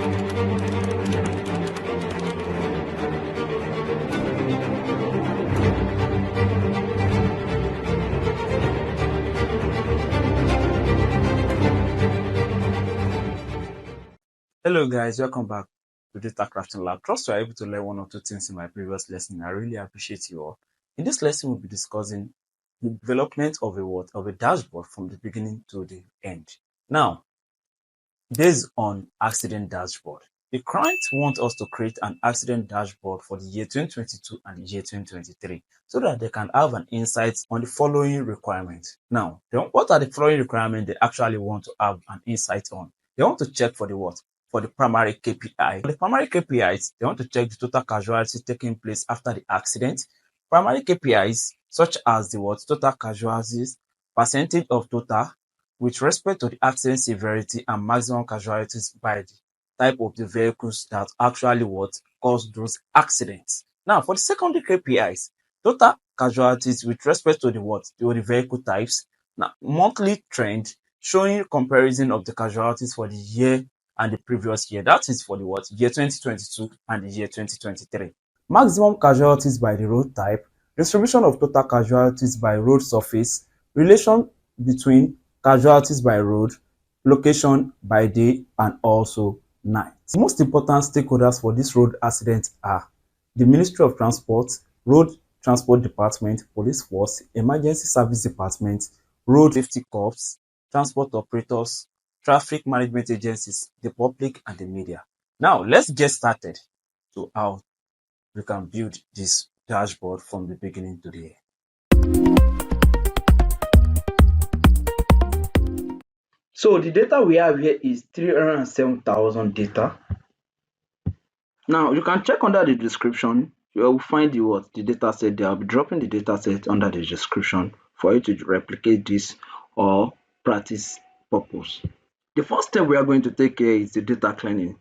Hello guys, welcome back to Data Crafting Lab. Trust you are able to learn one or two things in my previous lesson. I really appreciate you all. In this lesson, we'll be discussing the development of a dashboard from the beginning to the end. Now, based on accident dashboard, the client wants us to create an accident dashboard for the year 2022 and the year 2023 so that they can have an insight on the following requirements. Now, what are the following requirements they actually want to have an insight on? They want to check for the what? For the primary KPI. For the primary KPIs, they want to check the total casualties taking place after the accident. Primary KPIs such as the what? Total casualties, percentage of total, with respect to the accident severity and maximum casualties by the type of the vehicles that actually what caused those accidents. Now, for the secondary KPIs, total casualties with respect to the vehicle types. Now, monthly trend showing comparison of the casualties for the year and the previous year. That is for the year 2022 and the year 2023. Maximum casualties by the road type, distribution of total casualties by road surface, relation between casualties by road, location by day, and also night. The most important stakeholders for this road accident are the Ministry of Transport, Road Transport Department, Police Force, Emergency Service Department, Road Safety Corps, transport operators, traffic management agencies, the public, and the media. Now, let's get started to how we can build this dashboard from the beginning to the end. So the data we have here is 307,000 data. Now you can check under the description. You will find the data set there. I'll be dropping the data set under the description for you to replicate this or practice purpose. The first step we are going to take here is the data cleaning.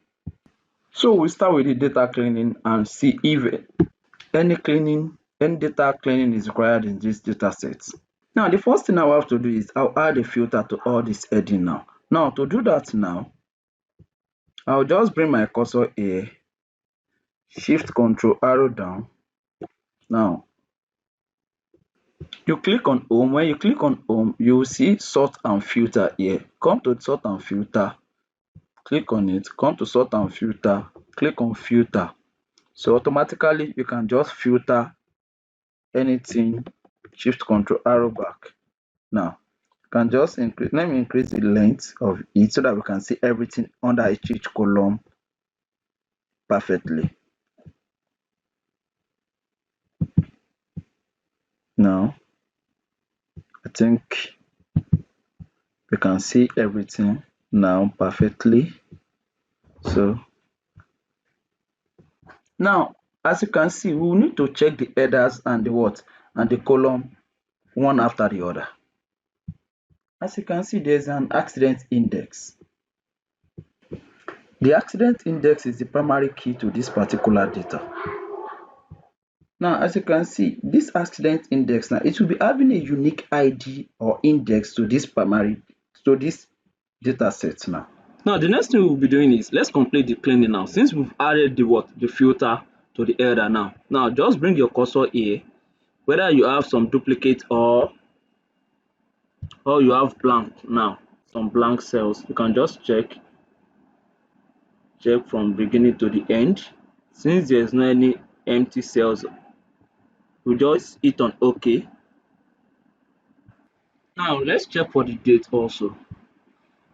So we start with the data cleaning and see if any data cleaning is required in this data set. Now the first thing I will have to do is I'll add a filter to all this heading now. Now to do that now, I'll just bring my cursor here, shift control arrow down. Now you click on home. When you click on home, you will see sort and filter here. Come to sort and filter, click on it, come to sort and filter, click on filter. So automatically you can just filter anything, shift control arrow back. Now you can just increase, let me increase the length of it so that we can see everything under each column perfectly. Now I think we can see everything now perfectly. So now as you can see, we will need to check the headers and the column one after the other. As you can see, there's an accident index. The accident index is the primary key to this particular data. Now as you can see, this accident index, now it will be having a unique ID or index to this data set. Now the next thing we'll be doing is let's complete the cleaning now. Since we've added the filter to the header now just bring your cursor here, whether you have some duplicate or you have blank, now some blank cells, you can just check from beginning to the end. Since there's no any empty cells, we just hit on OK. Now let's check for the date also.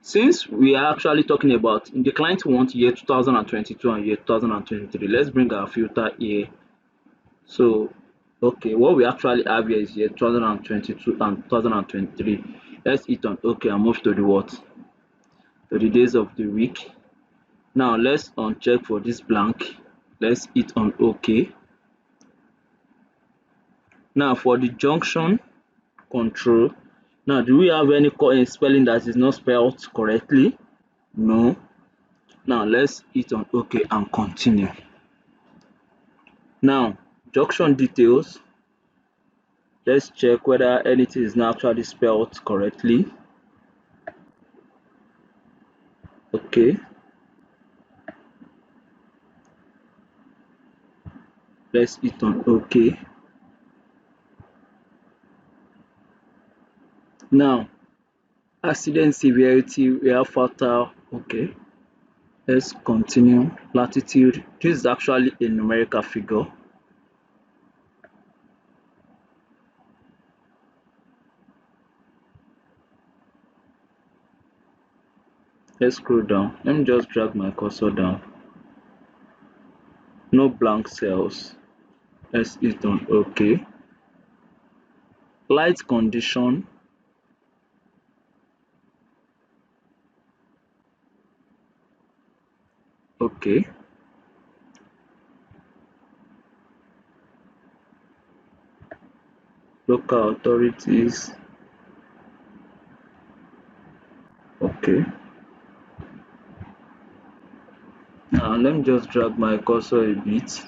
Since we are actually talking about in the client want year 2022 and year 2023, let's bring our filter here. So okay, what we actually have here is year 2022 and 2023. Let's hit on OK and move to the days of the week. Now let's uncheck for this blank. Let's hit on OK. Now for the junction control, now do we have any spelling that is not spelled correctly? No. Now let's hit on OK and continue. Now junction details, let's check whether anything is not actually spelled correctly. Okay. Let's hit on OK. Now, accident severity, we have fatal. Okay. Let's continue. Latitude. This is actually a numerical figure. Let's scroll down. Let me just drag my cursor down. No blank cells. Let's hit on OK. Light condition. Okay. Local authorities. Okay. Now let me just drag my cursor a bit.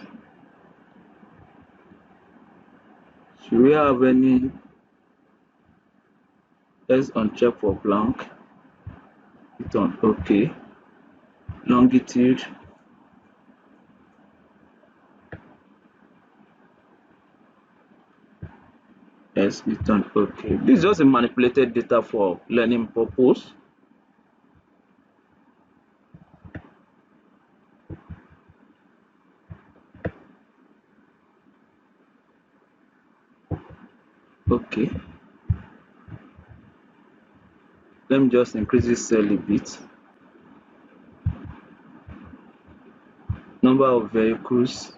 Should we have any? Let's uncheck for blank. Hit on OK. Longitude. Let's hit on OK. This is just a manipulated data for learning purpose. Okay. Let me just increase this cell a bit. Number of vehicles.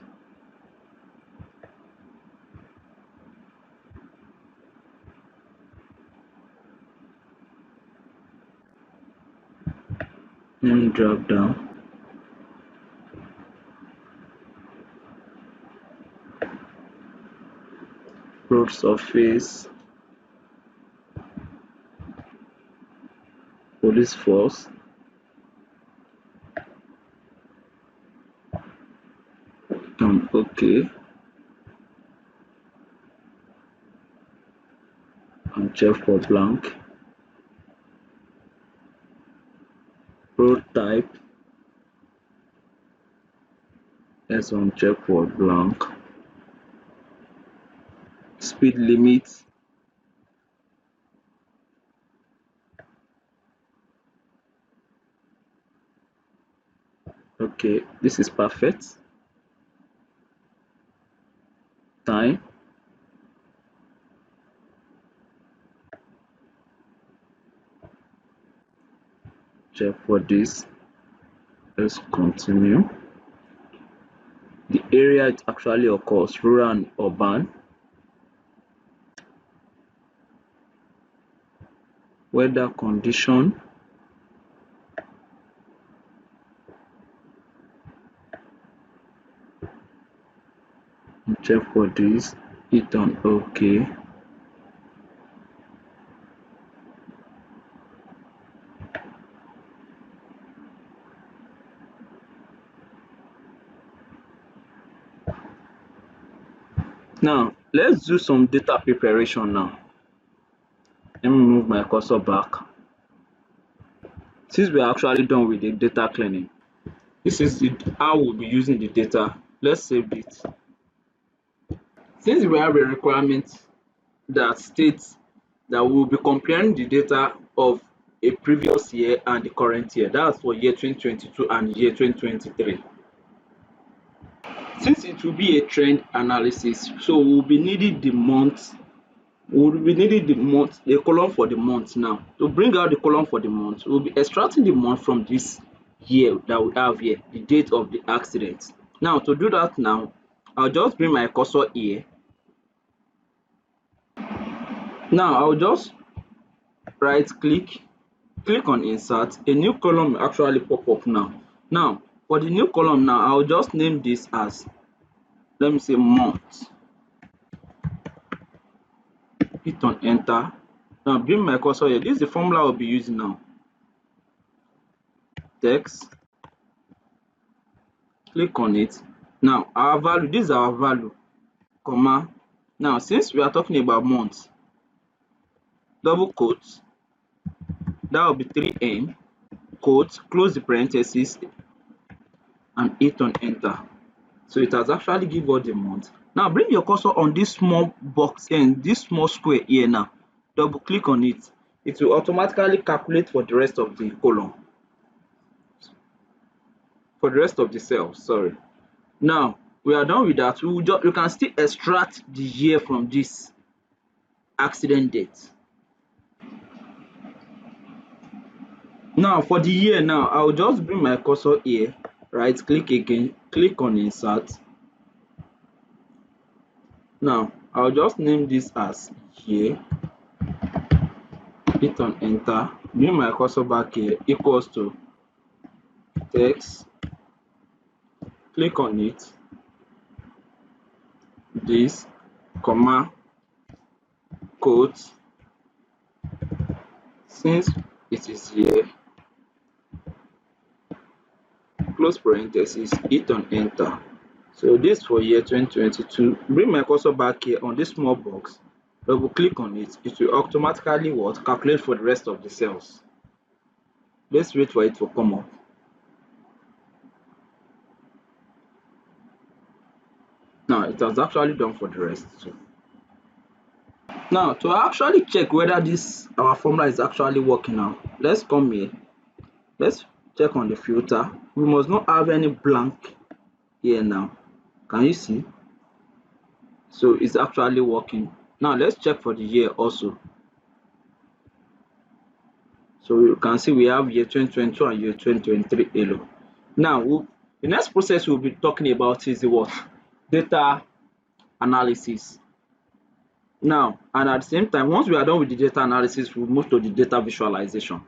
Let me drop down. Road surface. Police force. Okay. And check for blank. Road type. Let's uncheck for blank. Speed limit. Okay, this is perfect. Time. Check for this. Let's continue. The area it actually occurs, rural and urban. Weather condition. Check for this. Hit on OK. Now, let's do some data preparation now. Let me move my cursor back. Since we're actually done with the data cleaning, this is how we'll be using the data. Let's save it. Since we have a requirement that states that we will be comparing the data of a previous year and the current year, that's for year 2022 and year 2023. Since it will be a trend analysis, so we'll be needing the month. The column for the month now. To bring out the column for the month, we'll be extracting the month from this year that we have here, the date of the accident. Now, to do that now, I'll just bring my cursor here. Now, I'll just right click on insert. A new column will actually pop up now. Now, for the new column now, I'll just name this as, let me say, month. Hit on enter. Now bring my cursor here. This is the formula I'll be using now. Text. Click on it. Now our value, this is our value, comma. Now since we are talking about months, double quotes, that will be 3N, quote, close the parentheses, and hit on enter. So it has actually give us the month. Now bring your cursor on this small box and this small square here now. Double click on it. It will automatically calculate for the rest of the column. For the rest of the cells, sorry. Now we are done with that. You can still extract the year from this accident date. Now for the year now, I will just bring my cursor here, right click again, click on insert. Now I will just name this as year, hit on enter, bring my cursor back here, equals to text, click on it, this, comma, quote, since it is here, close parenthesis, hit on enter. So this for year 2022. Bring my cursor back here on this small box, double click on it. It will automatically what? Calculate for the rest of the cells. Let's wait for it to come up. Now it has actually done for the rest too. Now to actually check whether this our formula is actually working now, let's come here. Let's check on the filter. We must not have any blank here now. Can you see? So it's actually working. Now let's check for the year also. So you can see we have year 2022 and year 2023 alone. Now the next process we'll be talking about is the what? Data analysis. Now, and at the same time, once we are done with the data analysis, we'll move to the data visualization.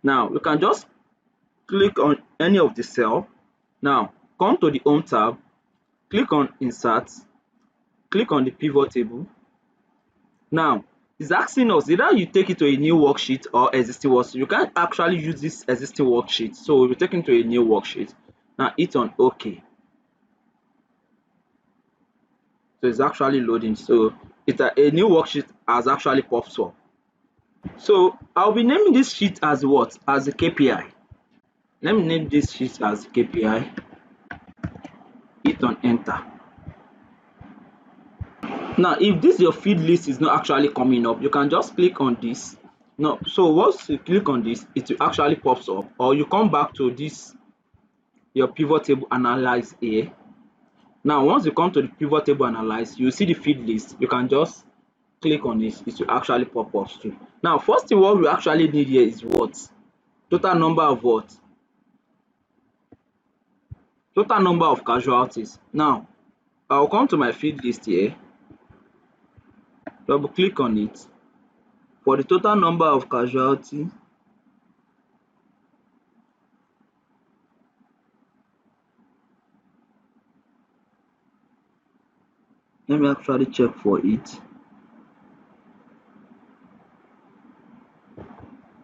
Now you can just click on any of the cell. Now come to the home tab, click on insert, click on the pivot table. Now it's asking us either you take it to a new worksheet or existing worksheet. You can't actually use this existing worksheet, so we'll be taken to a new worksheet. Now hit on OK. So it's actually loading. So it's a new worksheet has actually popped up. So I'll be naming this sheet as what? As a KPI. Let me name this sheet as KPI. Hit on enter. Now if this your feed list is not actually coming up, you can just click on this. No, so once you click on this, it will actually pops up, or you come back to this your pivot table analyze here. Now once you come to the pivot table analyze, you see the feed list. You can just click on it, it will actually pop up too. Now first thing what we actually need here is what? Total number of what? Total number of casualties. Now I'll come to my feed list here, double click on it. For the total number of casualty, let me actually check for it.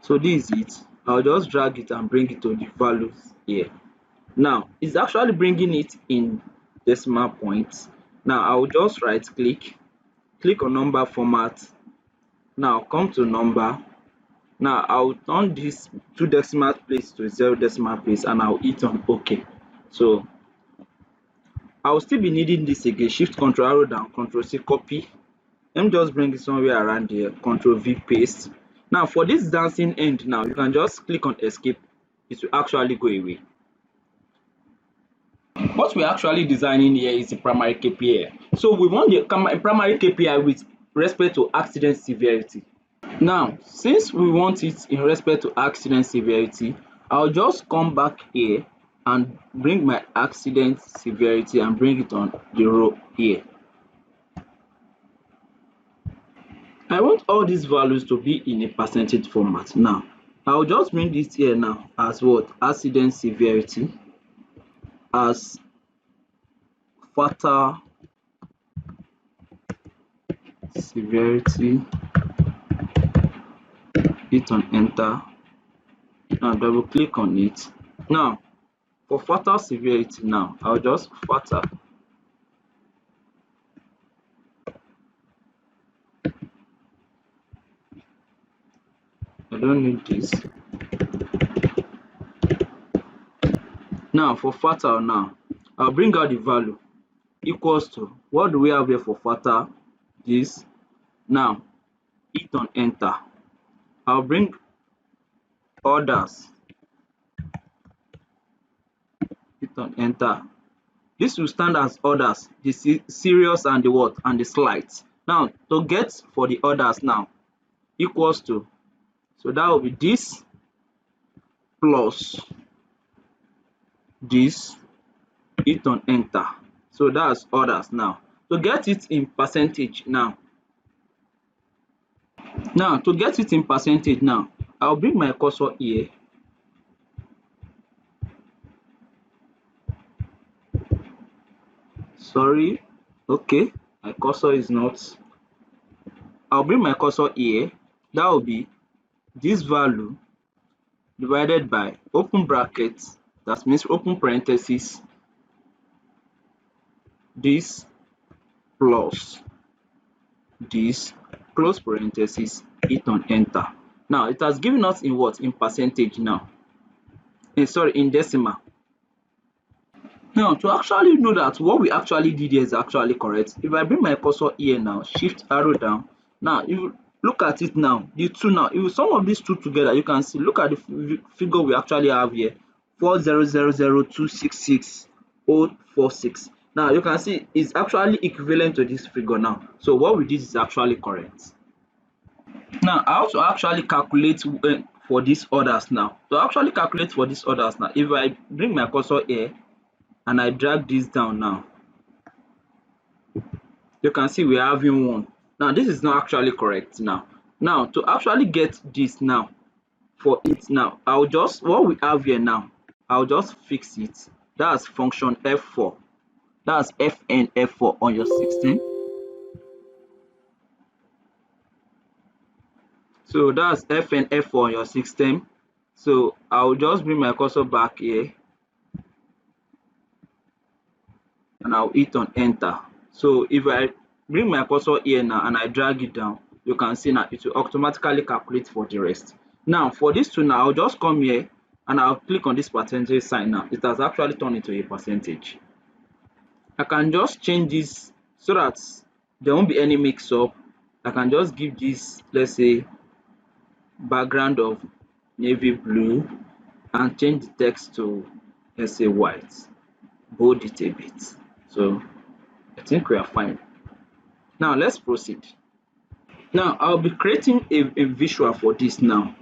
So this is it. I'll just drag it and bring it to the values here. Now it's actually bringing it in decimal points. Now I'll just right click, click on number format. Now come to number. Now I'll turn this 2 decimal place to 0 decimal place and I'll hit on OK. So I'll still be needing this again. Shift Ctrl arrow down, Ctrl C copy. Let me just bring it somewhere around here. Ctrl V paste. Now for this dancing end, now you can just click on escape. It will actually go away. What we're actually designing here is the primary KPI. So we want the primary KPI with respect to accident severity. Now, since we want it in respect to accident severity, I'll just come back here and bring my accident severity and bring it on the row here. I want all these values to be in a percentage format. Now, I'll just bring this here now as what? Accident severity as fatal severity. Hit on enter. Now double click on it. Now for fatal severity, now I'll just fatal. I don't need this. Now for fatal, now I'll bring out the value equals to, what do we have here for fatal? This. Now hit on enter. I'll bring others, hit on enter. This will stand as others, the serious and the what, and the slight. Now to get for the others now, equals to, so that will be this plus this, hit on enter. So that's others. Now to get it in percentage now, to get it in percentage now, I'll bring my cursor here. Sorry, okay, my cursor is not. I'll bring my cursor here. That will be this value divided by open brackets, that means open parenthesis, this plus this, close parenthesis, hit on enter. Now it has given us in what? In percentage now. Sorry, in decimal. Now to actually know that what we actually did here is actually correct, if I bring my cursor here now, shift arrow down, now if you look at it now, the two now, if you sum of these two together, you can see, look at the figure we actually have here, 4000266.046. Now you can see it's actually equivalent to this figure now. So what we did is actually correct. Now I have to actually calculate for these orders now. To actually calculate for these orders now, if I bring my cursor here and I drag this down now, you can see we are having 1. Now this is not actually correct now. Now to actually get this now, for it now, I'll just, what we have here now, I'll just fix it. That's function F4. That's Fn F4 on your system. So that's Fn F4 on your system. So I'll just bring my cursor back here and I'll hit on enter. So if I bring my cursor here now and I drag it down, you can see now it will automatically calculate for the rest. Now for this two now, I'll just come here and I'll click on this percentage sign. Now it has actually turned into a percentage. I can just change this so that there won't be any mix up. I can just give this, let's say, background of navy blue and change the text to, let's say, white, bold it a bit. So I think we are fine. Now let's proceed. Now I'll be creating a visual for this now.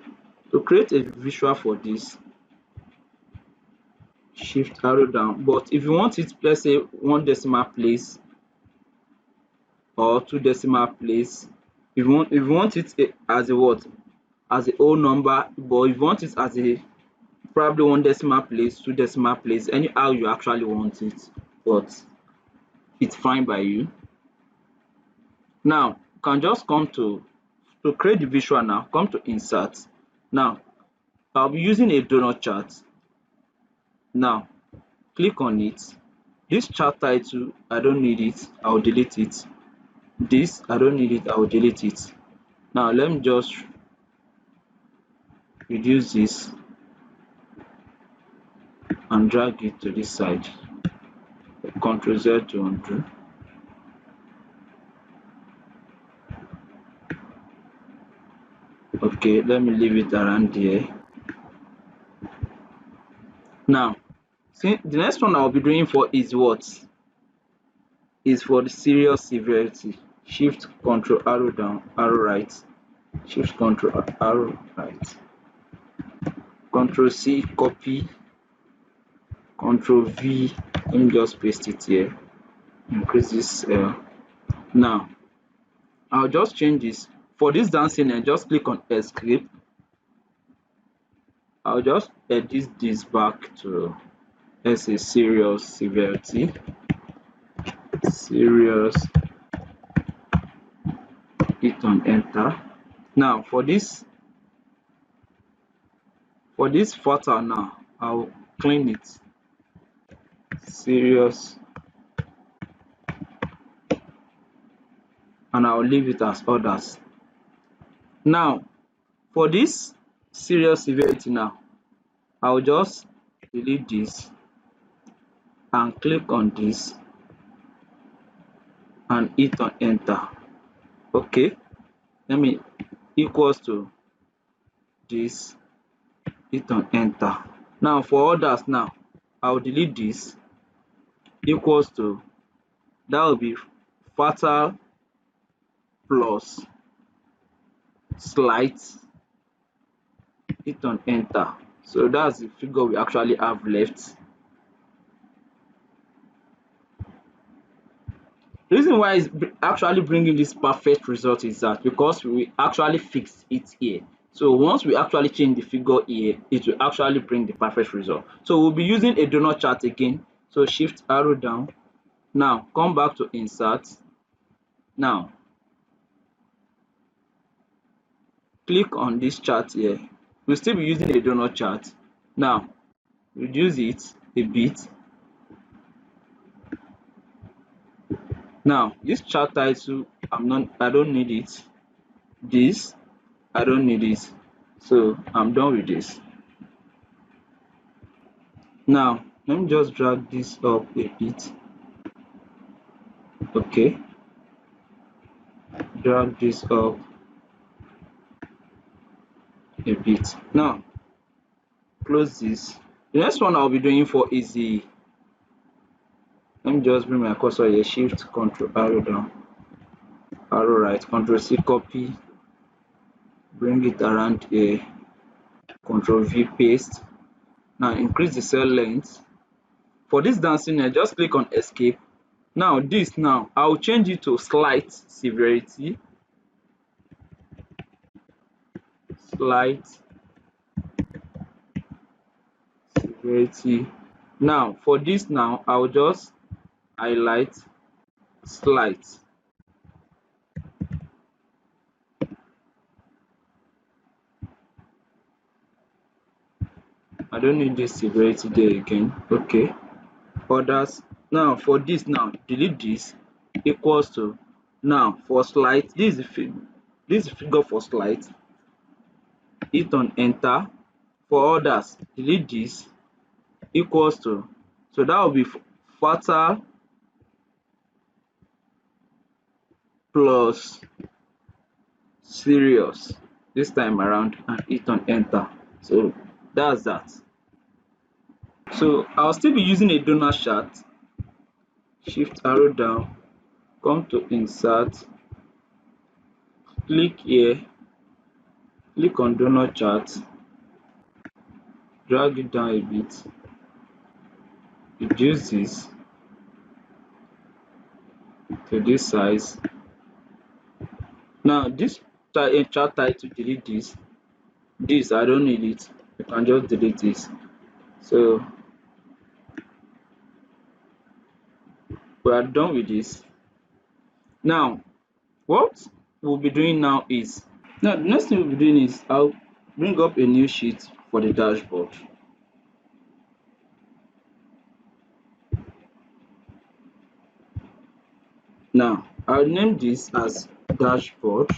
To create a visual for this, shift arrow down. But if you want it, let's say 1 decimal place or 2 decimal place, if you want it as a what? As a whole number, but if you want it as a probably 1 decimal place, 2 decimal place, anyhow you actually want it, but it's fine by you. Now you can just come to create the visual now, come to insert. Now I'll be using a donut chart. Now click on it. This chart title, I don't need it, I'll delete it. This, I don't need it, I'll delete it. Now let me just reduce this and drag it to this side. Ctrl Z to undo. Okay, let me leave it around here. Now, see, the next one I'll be doing for is what? Is for the serious severity. Shift Ctrl arrow down, arrow right. Shift Ctrl arrow right. Ctrl C, copy. Ctrl V. Let me just paste it here. Increase this. Now, I'll just change this. For this dancing, I just click on escape. I'll just edit this back to, let's say, serious severity. Serious, hit on enter. Now for this photo now, I'll clean it. Serious, and I'll leave it as others. Now for this serious severity now, I'll just delete this and click on this and hit on enter. Okay, let me equals to this, hit on enter. Now for others now, I will delete this, equals to, that will be fertile plus slight, hit on enter. So that's the figure we actually have left. The reason why it's actually bringing this perfect result is that because we actually fixed it here. So once we actually change the figure here, it will actually bring the perfect result. So we'll be using a donut chart again. So shift arrow down. Now come back to insert. Now click on this chart here. We'll still be using a donut chart. Now reduce it a bit. Now this chart title, I don't need it. This, I don't need it. So I'm done with this. Now let me just drag this up a bit. Okay, drag this up a bit. Now close this. The next one I'll be doing for is the, let me just bring my cursor here, shift control arrow down, arrow right, control C, copy, bring it around here, control V, paste. Now increase the cell length. For this dancing here, just click on escape. Now this, now I'll change it to slight severity, slight severity. Now for this, now I'll just highlight slight. I don't need this severity there again. Okay, others. Now for this, now delete this, equals to, now for slight, this is the figure for slight, hit on enter. For others, delete this, equals to, so that will be fertile plus serious this time around, and hit on enter. So that's that. So I'll still be using a donut chart. Shift arrow down, come to insert, click here, click on donut chart, drag it down a bit, reduce this to this size. Now this chart title, delete this I don't need it, you can just delete this. So we are done with this. Now what we'll be doing now is, now the next thing we'll be doing is, I'll bring up a new sheet for the dashboard. Now I'll name this as dashboard.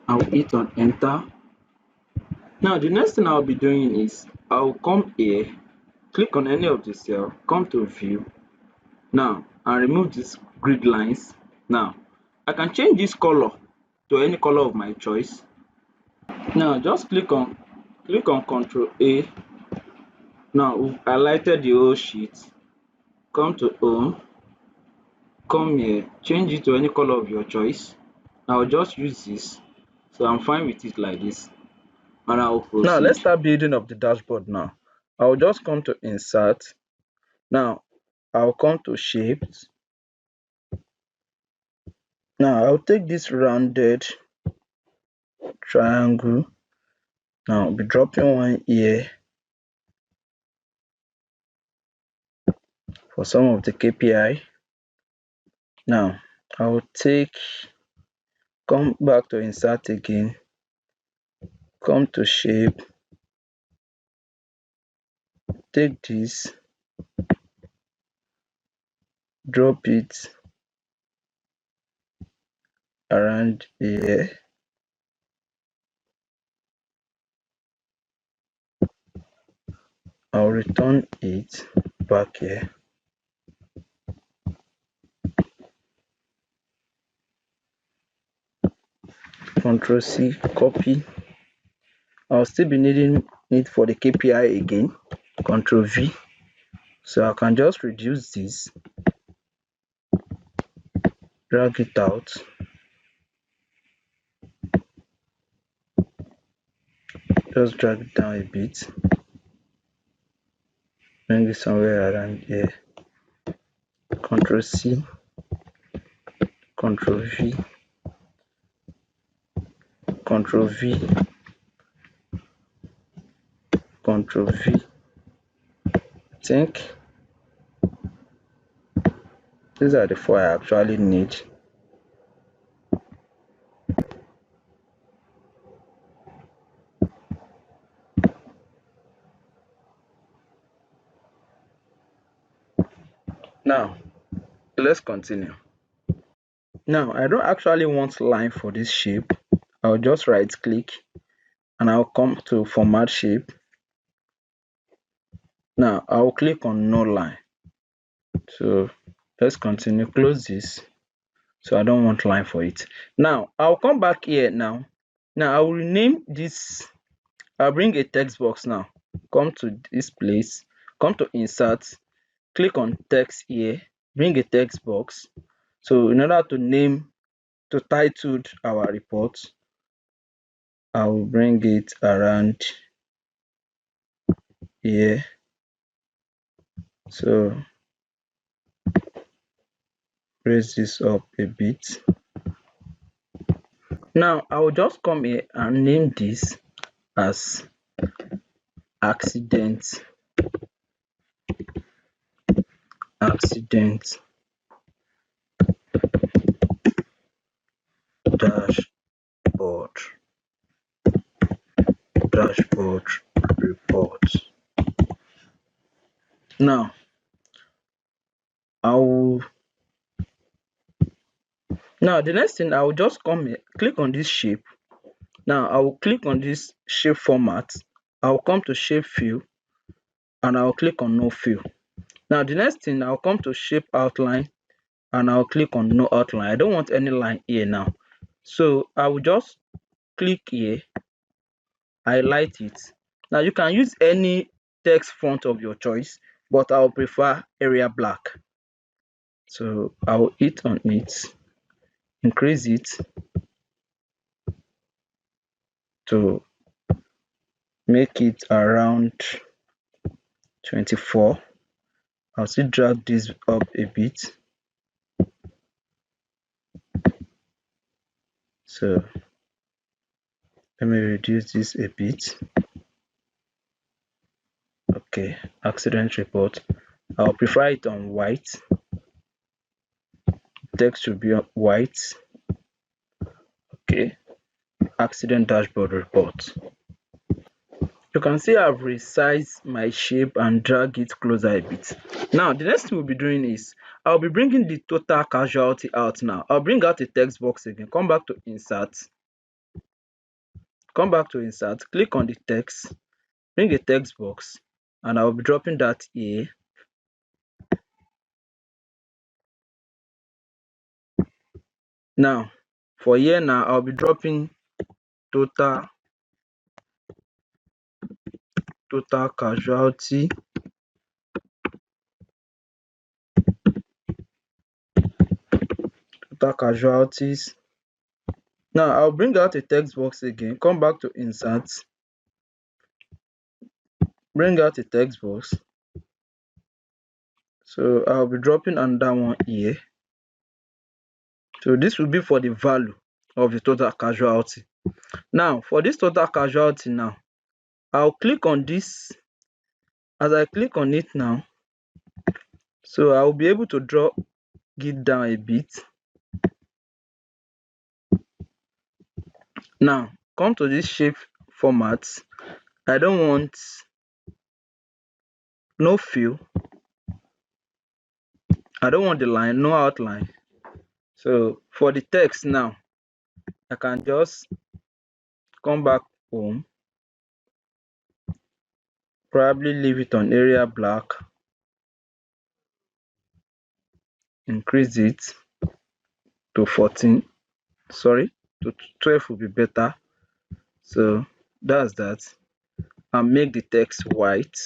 I'll hit on enter. Now the next thing I'll be doing is, I'll come here, click on any of the cell, come to view now, and remove these grid lines. Now I can change this color to any color of my choice. Now just click on Control A. Now we've highlighted the whole sheet. Come to home, come here, change it to any color of your choice. I'll just use this, so I'm fine with it like this, and I'll proceed. Now let's start building up the dashboard. Now I'll just come to insert. Now I'll come to shapes. Now I'll take this rounded triangle. Now I'll be dropping one here for some of the KPI. Now I'll come back to insert again, come to shape, take this, drop it around here. I'll return it back here. Control C, copy. I'll still be needing it for the KPI again. Control V. So I can just reduce this, drag it out, just drag it down a bit, bring it somewhere around here. Control C, Control V, Control V, Control V. I think these are the 4 I actually need. Now let's continue. Now I don't actually want line for this shape. I'll just right click and I'll come to format shape. Now I'll click on no line. So let's continue. Close this. So I don't want line for it. Now I'll come back here now. Now I will rename this. I'll bring a text box now. Come to this place, come to insert, click on text here, bring a text box. So in order to title our report, I will bring it around here. So raise this up a bit. Now I will just come here and name this as accident dashboard report. Now the next thing, I will just come here, click on this shape. Now I will click on this shape format. I will come to shape fill and I will click on no fill. Now the next thing, I'll come to shape outline and I'll click on no outline. I don't want any line here now. So I will just click here, highlight it. Now you can use any text font of your choice, but I will prefer Arial Black. So I will hit on it, increase it to make it around 24. I'll still drag this up a bit. So let me reduce this a bit. Okay, accident report. I'll prefer it on white. Text should be on white. Okay, accident dashboard report. You can see I've resized my shape and drag it closer a bit. Now the next thing we'll be doing is I'll be bringing the total casualty out now. I'll bring out a text box again, come back to insert, click on the text, bring a text box, and I'll be dropping that here. Now for here now, I'll be dropping total casualty, total casualties. Now I'll bring out a text box again, come back to insert, bring out a text box. So I'll be dropping another one here. So this will be for the value of the total casualty. Now for this total casualty now, I'll click on this. As I click on it now, so I'll be able to drag it down a bit. Now come to this shape format. I don't want no fill. I don't want the line, no outline. So for the text now, I can just come back home, probably leave it on area black, increase it to 14, sorry, to 12 will be better. So that's that, and make the text white.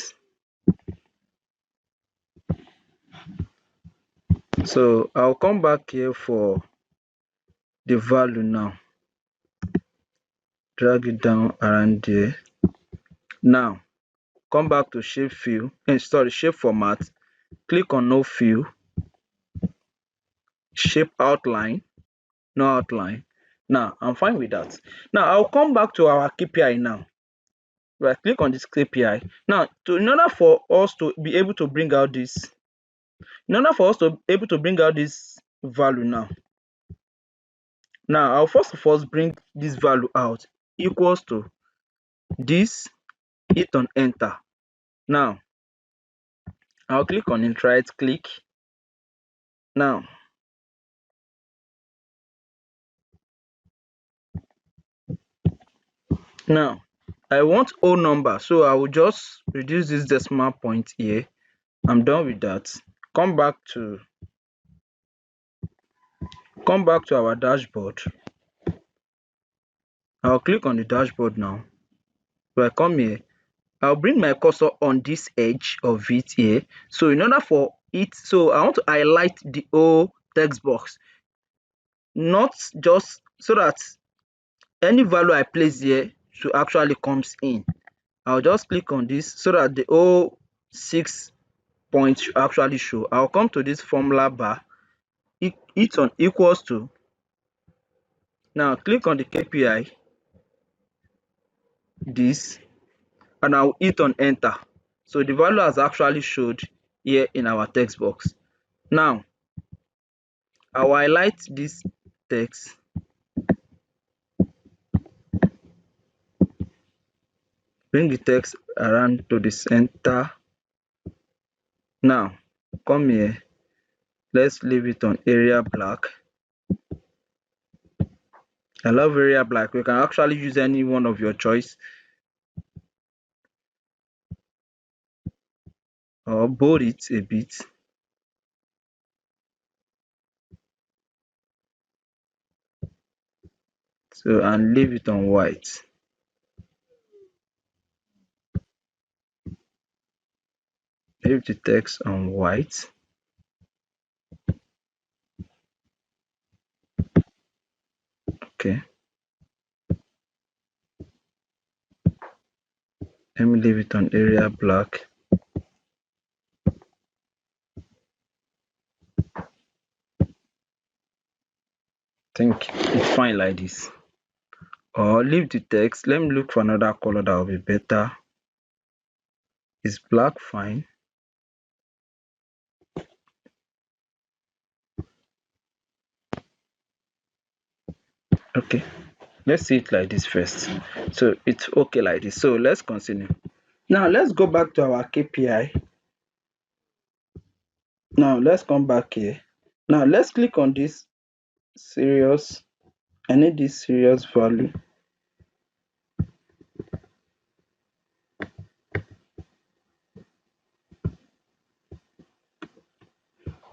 So I'll come back here for the value now, drag it down around there. Now come back to shape fill, shape format, click on no fill, shape outline, no outline. Now I'm fine with that. Now I'll come back to our KPI now. Right click on this KPI. Now in order for us to be able to bring out this, value now, I'll first of all bring this value out equals to this, hit on enter. Now I'll click on it, right click. Now I want whole number, so I will just reduce this decimal point here. I'm done with that. Come back to our dashboard. I'll click on the dashboard now. So I come here, I'll bring my cursor on this edge of it here. So in order for it, so I want to highlight the whole text box, not just so that any value I place here should actually comes in. I'll just click on this so that the whole 6 points should actually show. I'll come to this formula bar, hit on equals to. Now click on the KPI, this, and I'll hit on enter. So the value has actually showed here in our text box. Now I'll highlight this text, bring the text around to the center. Now come here, let's leave it on area black. I love area black. You can actually use any one of your choice, or bold it a bit. So, and leave it on white. Leave the text on white. Okay. Let me leave it on area black. I think it's fine like this. Or leave the text. Let me look for another color that will be better. Is black fine? Okay, let's see it like this first. So it's okay like this. So let's continue. Now let's go back to our KPI. Now let's come back here. Now let's click on this serious. I need this serious value.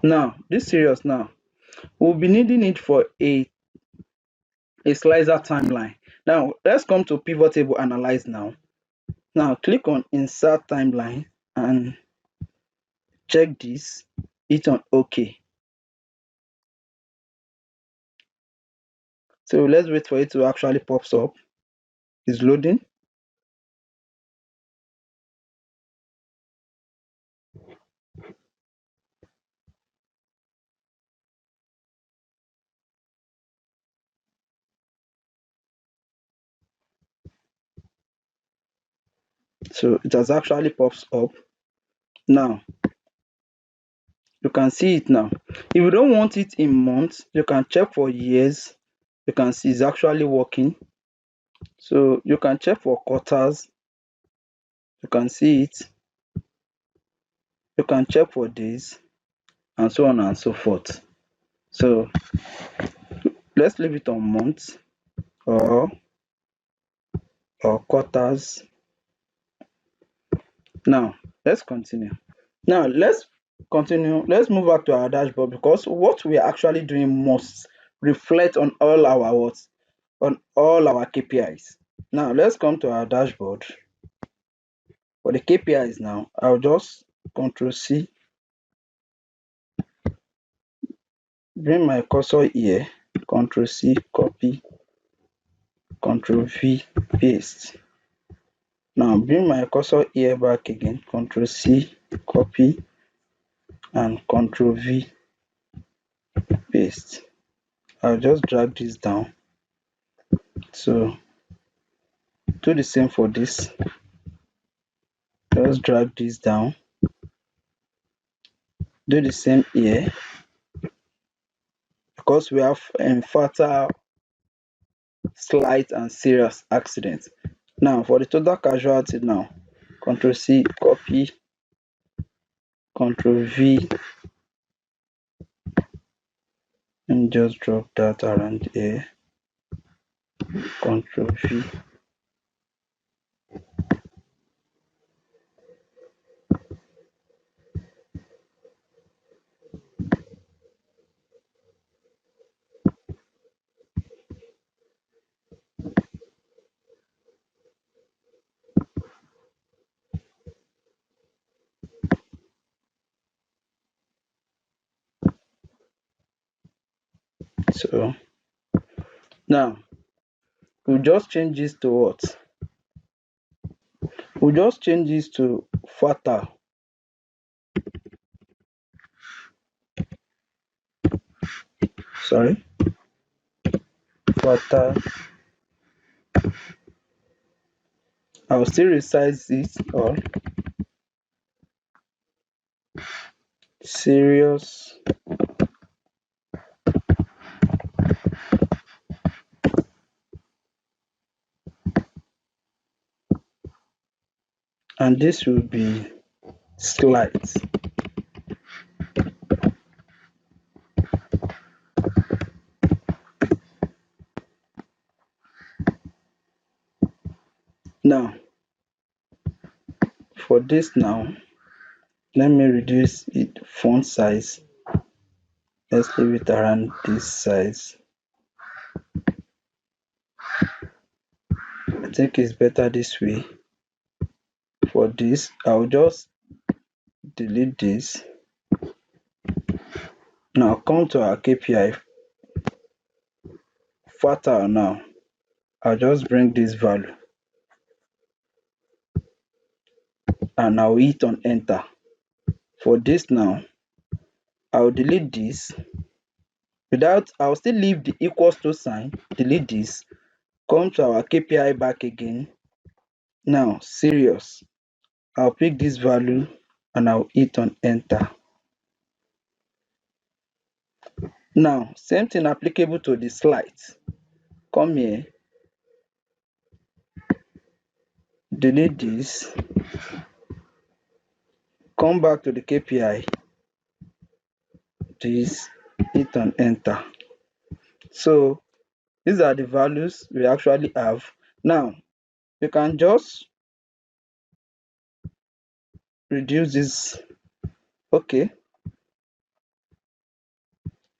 Now this serious, now we'll be needing it for a slicer timeline. Now let's come to pivot table analyze now. Now click on insert timeline and check this, hit on OK. So let's wait for it to actually pops up. It's loading. So it has actually pops up. Now you can see it now. If you don't want it in months, you can check for years. You can see it's actually working. So you can check for quarters. You can see it. You can check for days, and so on and so forth. So let's leave it on months or quarters. Now let's continue. Now let's continue. Let's move back to our dashboard because what we are actually doing must reflect on all our what? On all our KPIs. Now let's come to our dashboard. For the KPIs now, I'll just Control C, bring my cursor here, Control C, copy, Control V, paste. Now bring my cursor here back again, Control C, copy, and Control V, paste. I'll just drag this down. So do the same for this. Just drag this down. Do the same here because we have fatal, slight, and serious accidents. Now for the total casualty now, Control C, copy, Control V, and just drop that around here. Control V. So now we'll just change this to what? We'll just change this to fatal. Sorry, fatal. I'll still resize it all. Serious. And this will be slight. Now for this now, let me reduce it font size. Let's leave it around this size. I think it's better this way. For this, I'll just delete this. Now come to our KPI fatal now. I'll just bring this value and I'll hit on enter. For this now, I'll delete this. I'll still leave the equals to sign, delete this, come to our KPI back again. Now serious, I'll pick this value and I'll hit on enter. Now same thing applicable to the slight. Come here, delete this, come back to the KPI, this, hit on enter. So these are the values we actually have. Now you can just reduce this. Okay,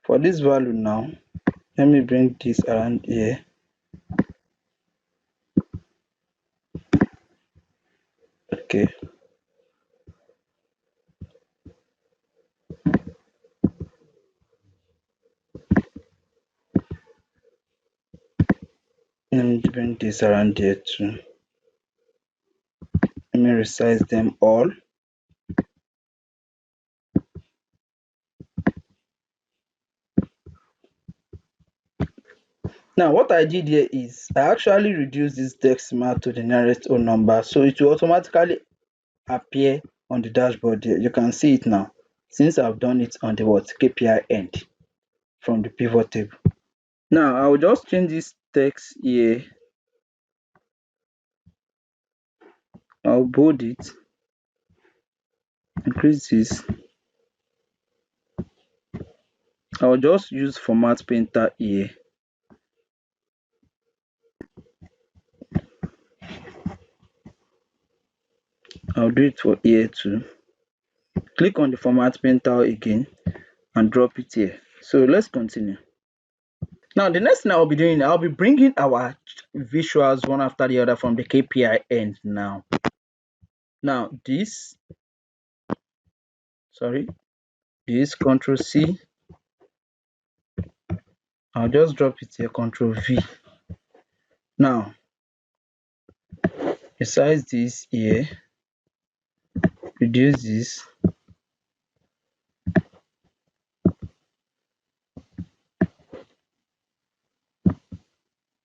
for this value now, let me bring this around here. Okay, let me bring this around here too. Let me resize them all. Now what I did here is I actually reduced this decimal to the nearest whole number, so it will automatically appear on the dashboard here. You can see it now since I've done it on the what KPI end from the pivot table. Now I will just change this text here. I'll bold it, increase this. I'll just use format painter here. I'll do it for here too. Click on the format pen tile again and drop it here. So let's continue. Now the next thing I'll be doing, I'll be bringing our visuals one after the other from the KPI end now. Now this Control C. I'll just drop it here, Control V. Now resize this here, reduce this.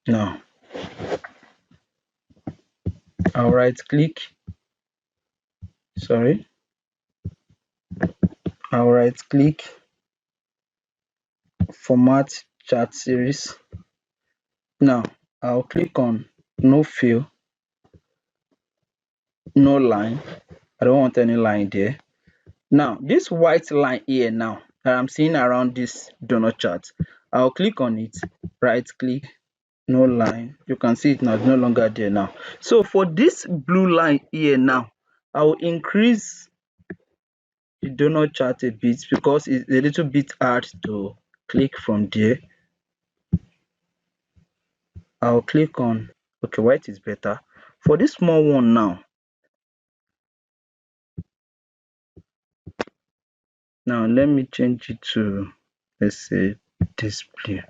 Now I'll right click, format chart series. Now I'll click on no fill, no line. I don't want any line there. Now this white line here now that I'm seeing around this donut chart, I'll click on it, right click, no line. You can see it now, it's no longer there now. So for this blue line here now, I will increase the donut chart a bit because it's a little bit hard to click from there. I'll click on, okay, white is better. For this small one now, let me change it to, let's say, display.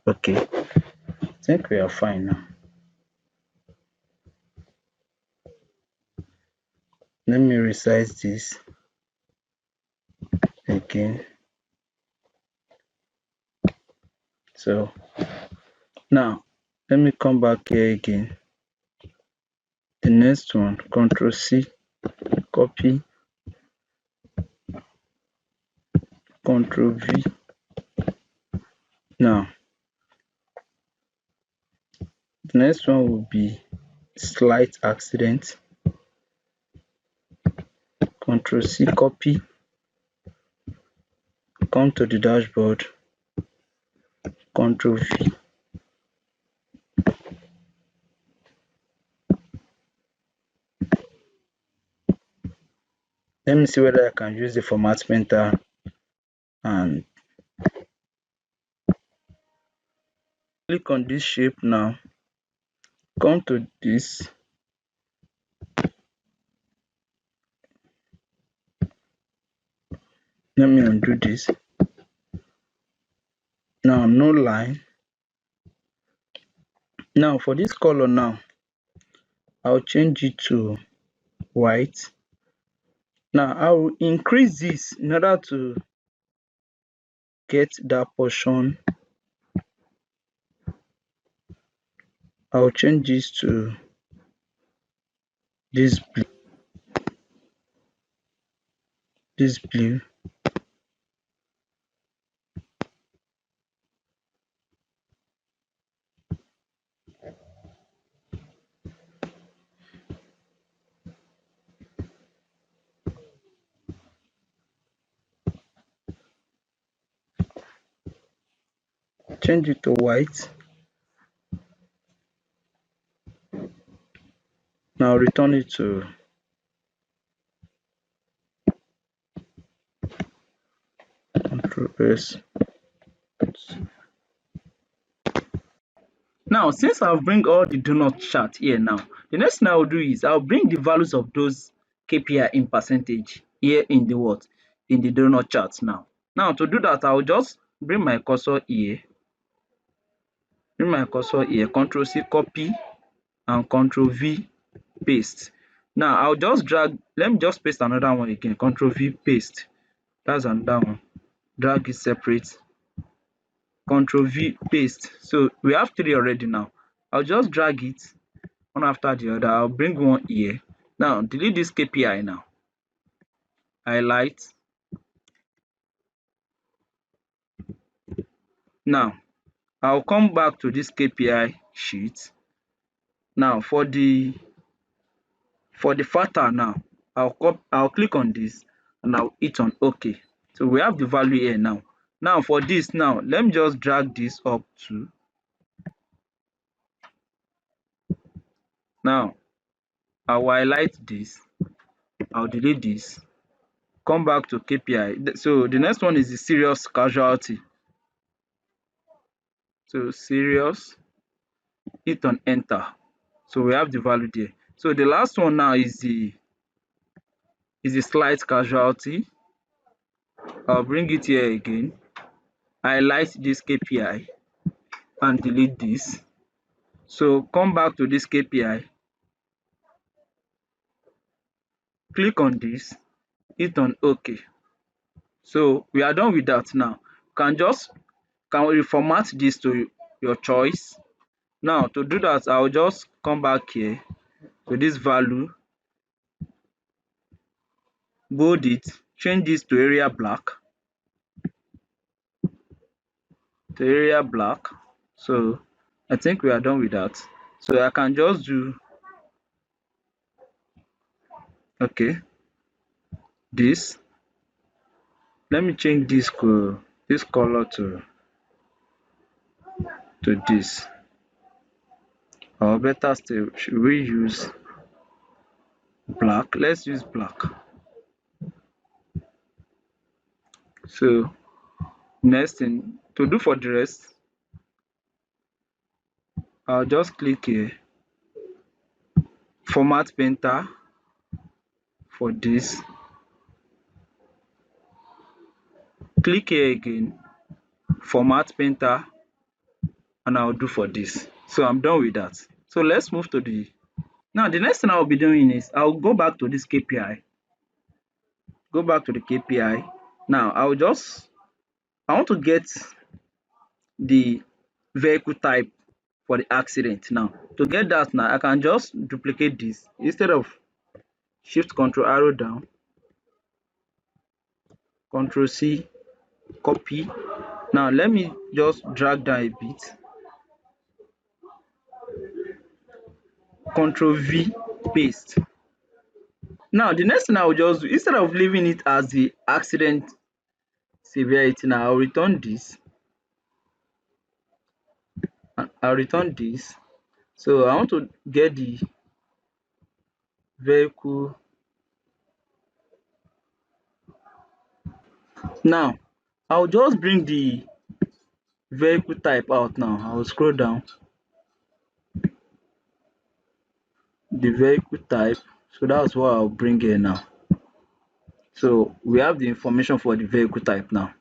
Okay, I think we are fine now. Let me resize this again. So now let me come back here again. The next one, Control C, copy, Control V. Now the next one will be slight accident. Control C, copy, come to the dashboard, Control V. Let me see whether I can use the format painter and click on this shape now. Come to this. Let me undo this. Now no line. Now for this color now, I'll change it to white. Now I will increase this in order to get that portion. I'll change this to this blue. Change it to white. Now return it to Control S. Now since I'll bring all the donut chart here now, the next thing I'll do is I'll bring the values of those KPI in percentage here in the what? In the donut chart now. Now to do that, I'll just bring my cursor here. Control C, copy, and Control V, paste. Now I'll just drag, let me just paste another one again, Control V, paste. That's another one. Drag it separate, Control V, paste. So we have 3 already now. I'll just drag it one after the other. I'll bring one here. Now delete this KPI now. Highlight. Now I'll come back to this KPI sheet. Now for the factor now, I'll click on this and I'll hit on OK. So we have the value here now. Now for this now, let me just drag this up to. Now I'll highlight this I'll delete this. Come back to KPI. So the next one is the serious casualty. So serious, hit on enter. So we have the value there. So the last one now is the slight casualty. I'll bring it here again. Highlight this KPI and delete this. So come back to this KPI, click on this, hit on OK. So we are done with that now. Can we reformat this to your choice? Now to do that, I'll just come back here to this value, bold it, change this to area black, So I think we are done with that. So I can just do this. Let me change this color to this, or better still, should we use black? Let's use black. So next thing to do for the rest, I'll just click here, format painter for this, click here again, format painter, and I'll do for this. So I'm done with that. So let's move to now the next thing I'll be doing is I'll go back to this KPI, Now I want to get the vehicle type for the accident. Now to get that, now I can just duplicate this. Instead of shift control arrow down, control C, copy. Now let me just drag down a bit, control V, paste. Now the next thing I will just do, instead of leaving it as the accident severity, now I'll return this, So I want to get the vehicle. Now I'll just bring the vehicle type out. Now I'll scroll down, the vehicle type, so that's what I'll bring here now. So we have the information for the vehicle type now.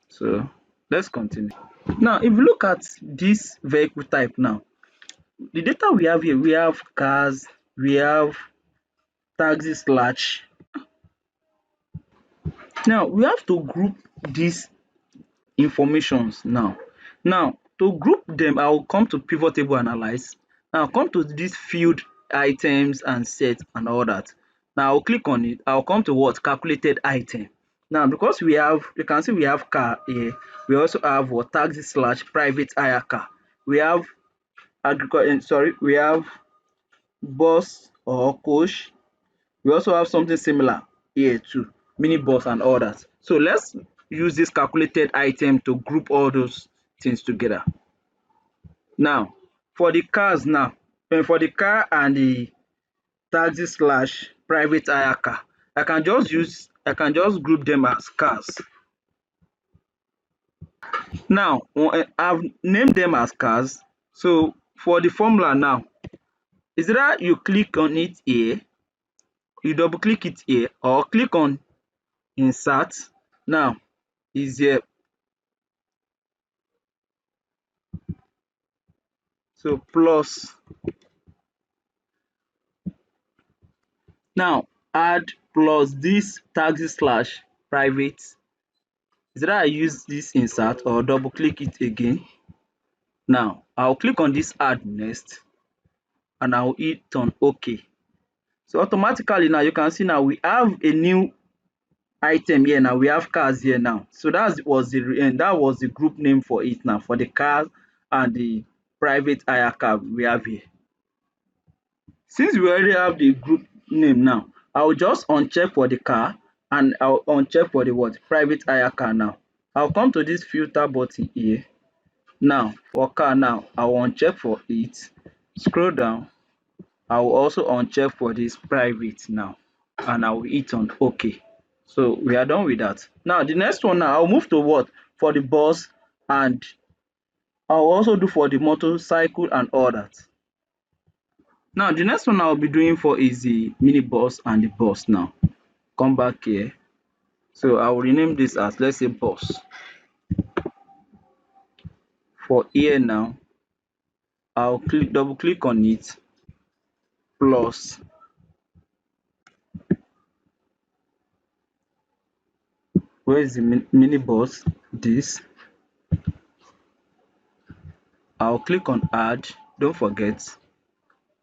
So let's continue. Now if you look at this vehicle type now, the data we have here, we have cars, we have taxi slash. Now we have to group these informations now. Now to group them, I will come to pivot table analyze. Now I'll come to this field items and set and all that. Now I'll click on it. I'll come to what? Calculated item. Now because we have, you can see we have car here. We also have what? Taxi slash private hire car. We have we have bus or coach. We also have something similar here too, mini bus and all that. So let's use this calculated item to group all those things together. Now for the cars now, for the car and the taxi slash private hire car, I can just group them as cars. Now I've named them as cars. So for the formula now, is either you click on it here, you double click it here, or click on insert. Now is here, so plus, now add plus this taxi slash private. Is either I use this insert or double click it again. Now I'll click on this add next and I'll hit on OK. So automatically now you can see now we have a new item here. Now we have cars here now. So that was the group name for it now, for the cars and the private hire car we have here. Since we already have the group name now, I will just uncheck for the car and I'll uncheck for the what? Private hire car now. I'll come to this filter button here. Now for car now, I will uncheck for it, scroll down, I will also uncheck for this private now, and I will hit on OK. So we are done with that. Now the next one, now I'll move to what? For the bus, and I'll also do for the motorcycle and all that. Now the next one I'll be doing for is the mini bus and the bus now. Come back here. So I will rename this as, let's say, bus. For here now, I'll double click on it, plus where is the mini bus? This. I'll click on add, don't forget,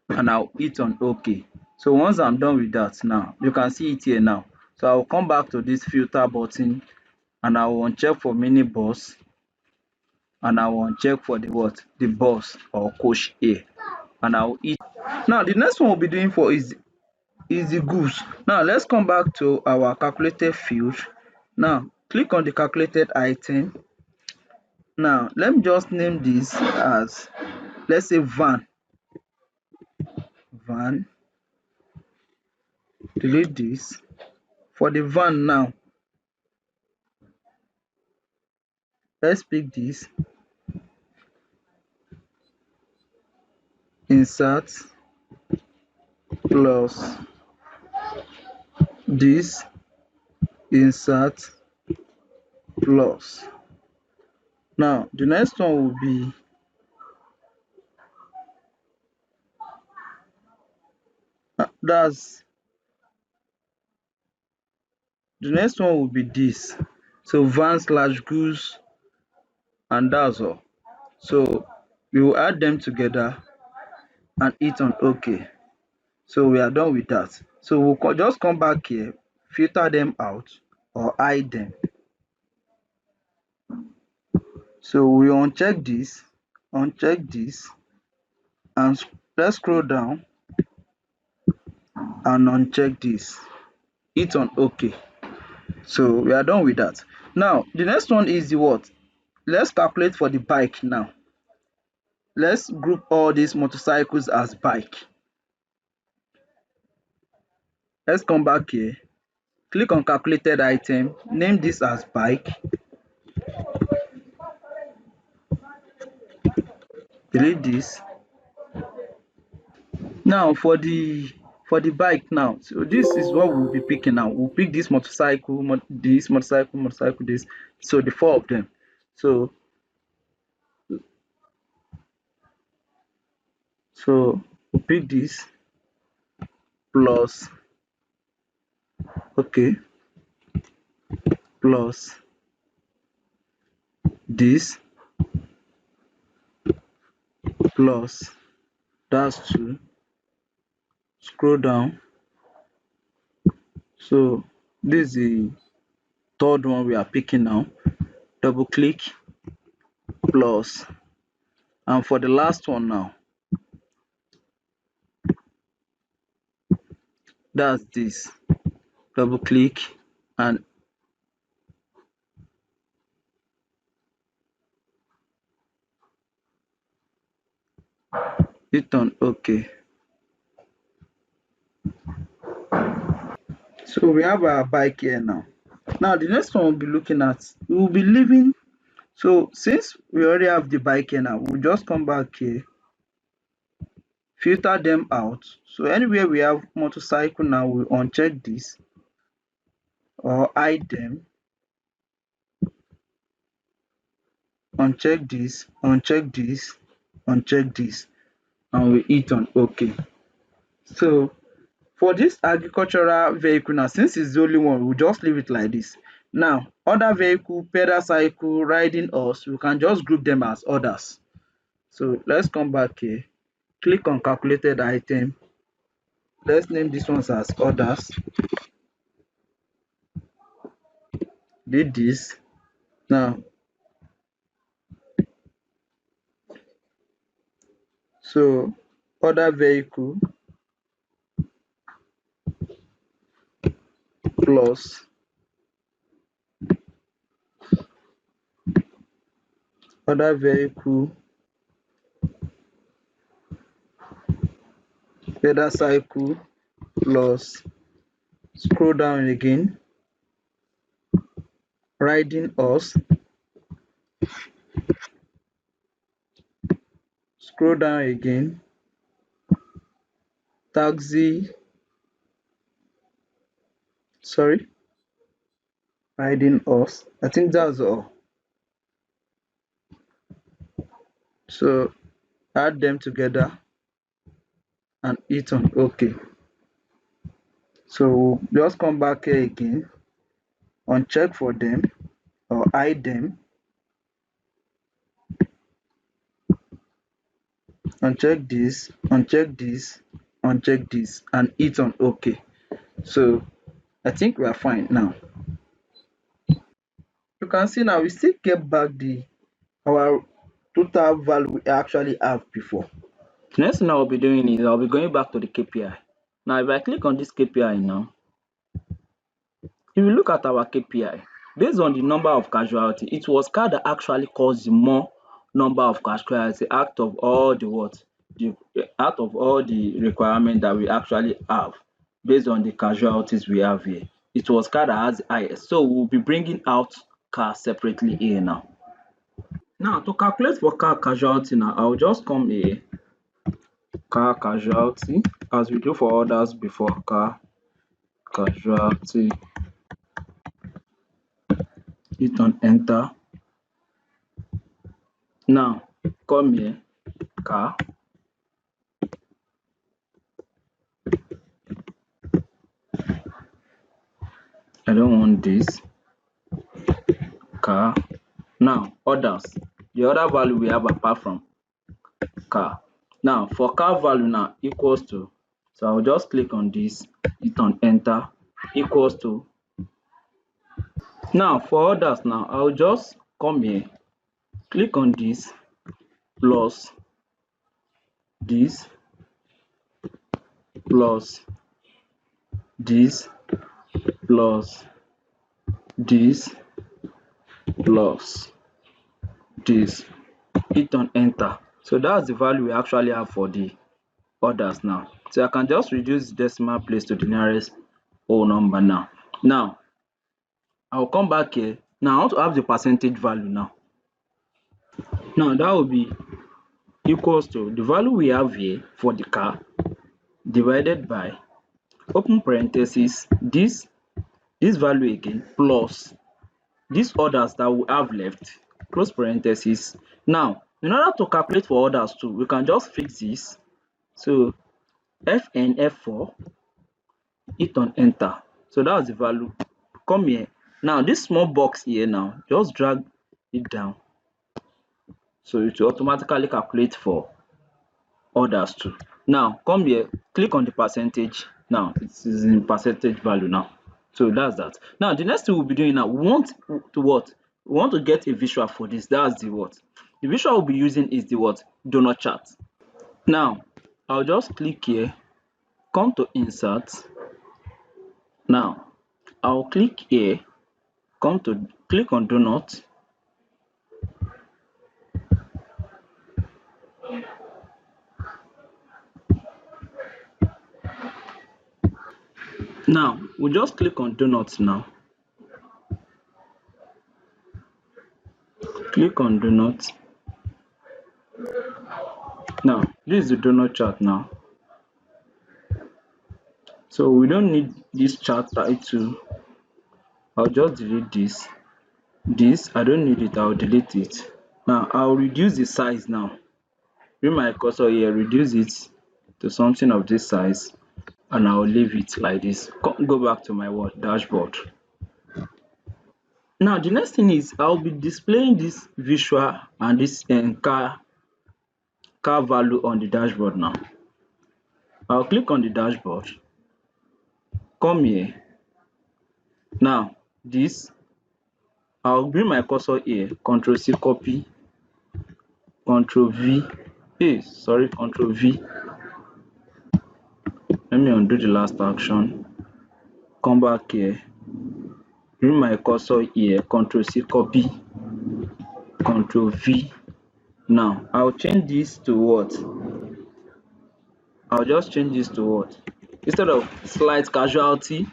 and I'll hit on OK. So once I'm done with that now, you can see it here now. So I'll come back to this filter button, and I will uncheck for mini bus, and I will uncheck for the what? The bus or coach here, and I'll hit. Now the next one we'll be doing for is the goods. Now let's come back to our calculated field. Now click on the calculated item. Now let me just name this as, let's say, van. Delete this. For the van now, let's pick this, insert, plus this, insert, plus. Now the next one will be that's the next one will be this. So van slash goods, and that's all. So we will add them together and hit on OK. So we are done with that. So we'll just come back here, filter them out or hide them. So we uncheck this, and let's scroll down and uncheck this, hit on OK. So we are done with that. Now the next one is the what? Let's calculate for the bike now. Let's group all these motorcycles as bike. Let's come back here, click on calculated item, name this as bike, delete this. Now for the bike now, so this is what we'll be picking now. We'll pick this motorcycle, this motorcycle, this. So the four of them. So we'll pick this, plus, okay, plus this, plus, that's two. Scroll down. So this is the third one we are picking now. Double click, plus, and for the last one now, that's this. Double click and hit on OK. So we have our bike here now. Now the next one we'll be looking at, we will be leaving. So since we already have the bike here now, we'll just come back here, filter them out. So anywhere we have motorcycle now, we'll uncheck this or hide them. Uncheck this, uncheck this, uncheck this, and we hit on OK. So for this agricultural vehicle now, since it's the only one, we'll just leave it like this. Now other vehicle, pedal cycle, riding horse, we can just group them as others. So let's come back here, click on calculated item, let's name this ones as others, did this. Now so other vehicle, plus, other vehicle, Weather cycle plus scroll down again, riding horse, scroll down again, taxi, sorry, riding horse. I think that's all. So add them together and hit on OK. So just come back here again, uncheck for them or hide them, uncheck this, uncheck this, uncheck this, and hit on OK. So I think we are fine now. You can see now we still get back the our total value we actually have before. The next thing I'll be doing is I'll be going back to the KPI. Now if I click on this KPI now, if you look at our KPI, based on the number of casualty, it was car that actually caused the more number of casualty out of all the out of all the requirement that we actually have based on the casualties we have here. It was car that has the highest. So we'll be bringing out car separately here now. Now to calculate for car casualty now, I'll just come here, car casualty, as we do for others before, car casualty, hit on enter. Now come here, car, I don't want this, car. Now others, the other value we have apart from car. Now for car value now equals to, so I'll just click on this, hit on enter, equals to. Now for others now, I'll just come here, click on this, plus this, plus this, plus this, plus this, hit on enter. So that's the value we actually have for the others now. So I can just reduce the decimal place to the nearest whole number now. Now I'll come back here. Now I want to have the percentage value now. Now that will be equals to the value we have here for the car divided by, open parenthesis, this value again, plus these others that we have left, close parenthesis. Now in order to calculate for others too, we can just fix this. So Fn F4, hit on enter. So that's the value. Come here. Now this small box here now, just drag it down. So it will automatically calculate for others too. Now come here, click on the percentage. Now it is in percentage value now. So that's that. Now the next thing we'll be doing now, we want to what? We want to get a visual for this. That's the what? The visual we'll be using is the what? Donut chart. Now I'll just click here, come to insert. Now I'll click here, come to click on donut. Now we'll just click on donuts now. Click on donuts. Now this is the donut chart now. So we don't need this chart title. I'll just delete this. This I don't need it, I'll delete it. Now I'll reduce the size now. Bring my cursor here, reduce it to something of this size, and I'll leave it like this. Go back to my dashboard. Now the next thing is I'll be displaying this visual and this car value on the dashboard now. I'll click on the dashboard, come here. Now this, I'll bring my cursor here, Ctrl C copy, Ctrl V, Ctrl V. Let me undo the last action. Come back here, bring my cursor here, Ctrl C copy, Ctrl V. Now I'll change this to what? I'll just change this to what? Instead of slight casualty,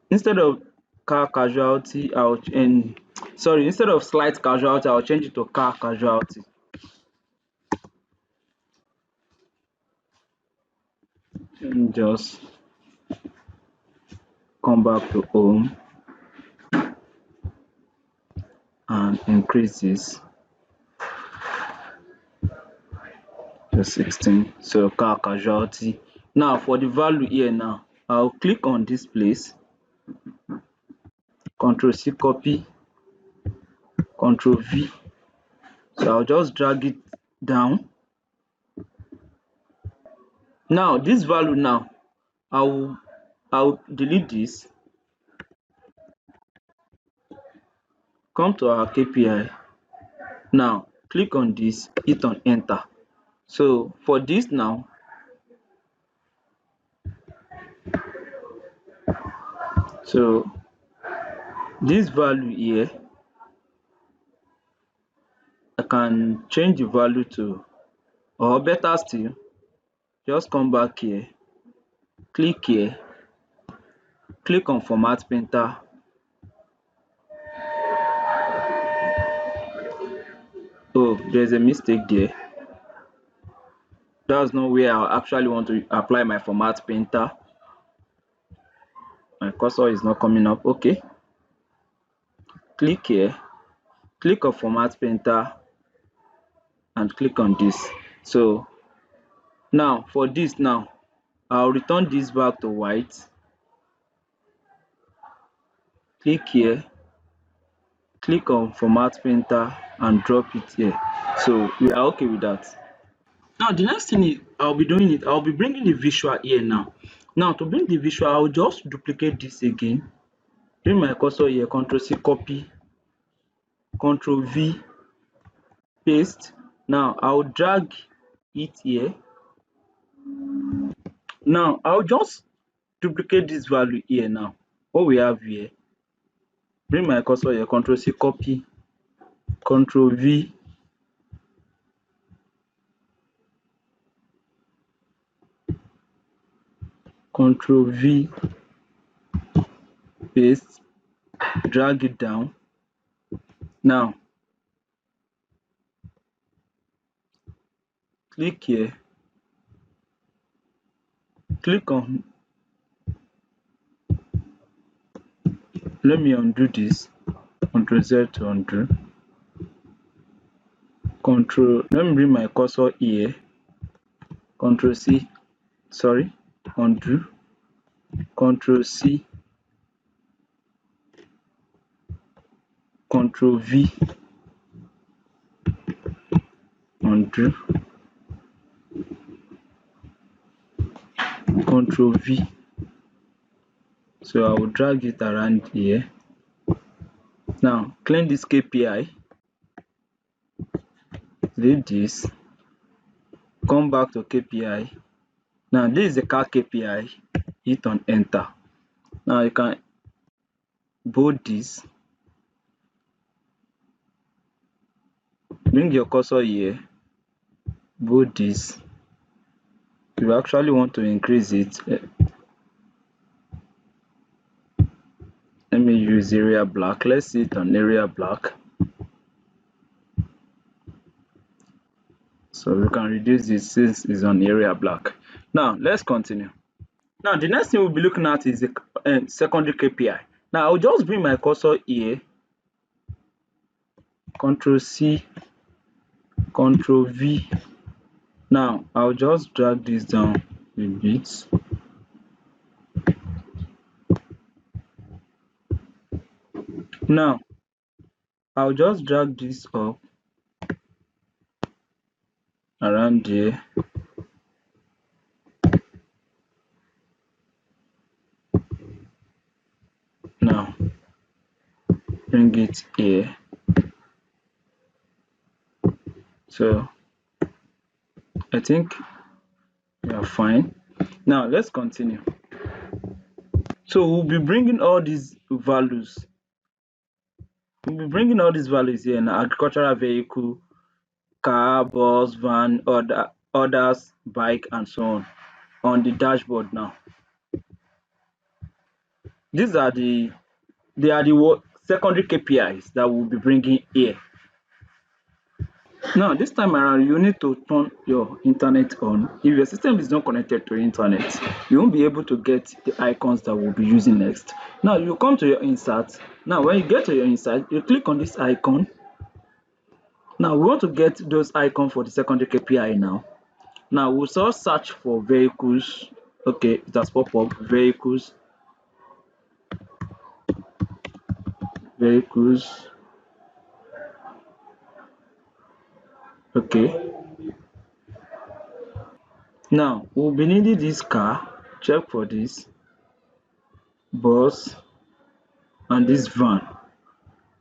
instead of car casualty, instead of slight casualty, I'll change it to car casualty. And just come back to home and increase this to 16. So car casualty. Now for the value here now, I'll click on this place, Control C copy, Control V. So I'll just drag it down. Now this value now, I'll delete this, come to our KPI. Now click on this, hit on enter. So for this now, so this value here, I can change the value to, or better still, just come back here, click here, click on format printer. Oh, there's a mistake there. That's not where I actually want to apply my format printer. My cursor is not coming up. Okay, click here, click on format printer and click on this. So now for this now, I'll return this back to white. Click here, click on format printer and drop it here. So we are okay with that. Now the next thing is I'll be bringing the visual here now. Now to bring the visual, I'll just duplicate this again. Bring my cursor here, Ctrl C copy, Ctrl V, paste. Now I'll drag it here. Now I'll just duplicate this value here now. What we have here, bring my cursor here, Ctrl C copy, Ctrl V, Ctrl V, paste, drag it down. Now click here, click on, let me undo this, Ctrl Z to undo, let me bring my cursor here, Ctrl C, sorry, undo, Ctrl C, Ctrl V, undo, Ctrl V. So I will drag it around here. Now clean this KPI, delete this, come back to KPI. Now this is the car KPI, hit on enter. Now you can bold this, bring your cursor here, bold this. You actually want to increase it, let me use area black. Let's see it on area black. So we can reduce this since it's on area black. Now let's continue. Now the next thing we'll be looking at is the secondary KPI. Now I'll just bring my cursor here, Ctrl C, Ctrl V. Now I'll just drag this down a bit. Now I'll just drag this up around here. Now bring it here. So I think we are fine. Now let's continue. So we'll be bringing all these values. We'll be bringing all these values here in agricultural vehicle, car, bus, van, orders, bike, and so on the dashboard now. These are the secondary KPIs that we'll be bringing here. Now, this time around, you need to turn your internet on. If your system is not connected to internet, you won't be able to get the icons that we'll be using next. Now, you come to your insert. Now, when you get to your insert, you click on this icon. Now, we want to get those icons for the secondary KPI now. Now, we'll also search for vehicles. Okay, it has popped up, vehicles. Okay. Now, we'll be needing this car. Check for this. Bus and this van.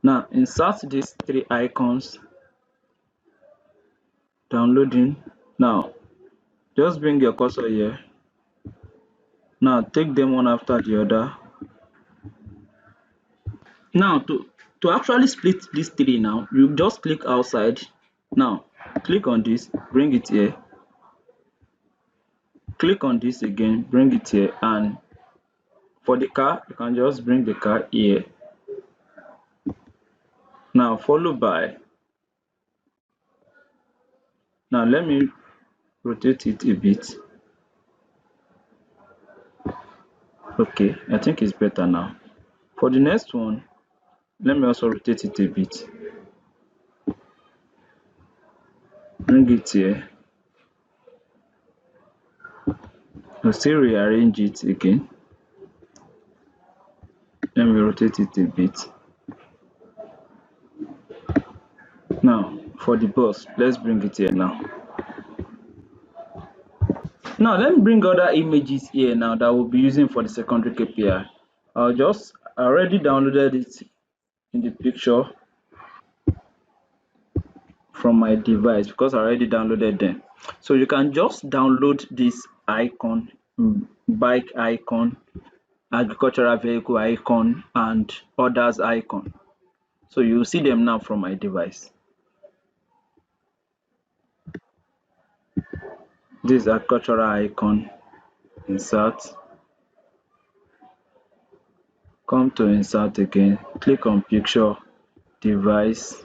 Now, insert these three icons. Downloading. Now, just bring your cursor here. Now, take them one after the other. Now, to actually split these three now, you just click outside. Now, click on this, bring it here. Click on this again, bring it here. And for the car, you can just bring the car here. Now, followed by, now let me rotate it a bit. Okay, I think it's better now. For the next one, let me also rotate it a bit. Bring it here. I'll still rearrange it again. Let me rotate it a bit. Now, for the bus, let's bring it here now. Now, let me bring other images here now that we'll be using for the secondary KPI. I already downloaded it in the picture from my device because I already downloaded them. So you can just download this icon, bike icon, agricultural vehicle icon, and others icon. So you'll see them now from my device. This agricultural icon, insert. Come to insert again, click on picture, device.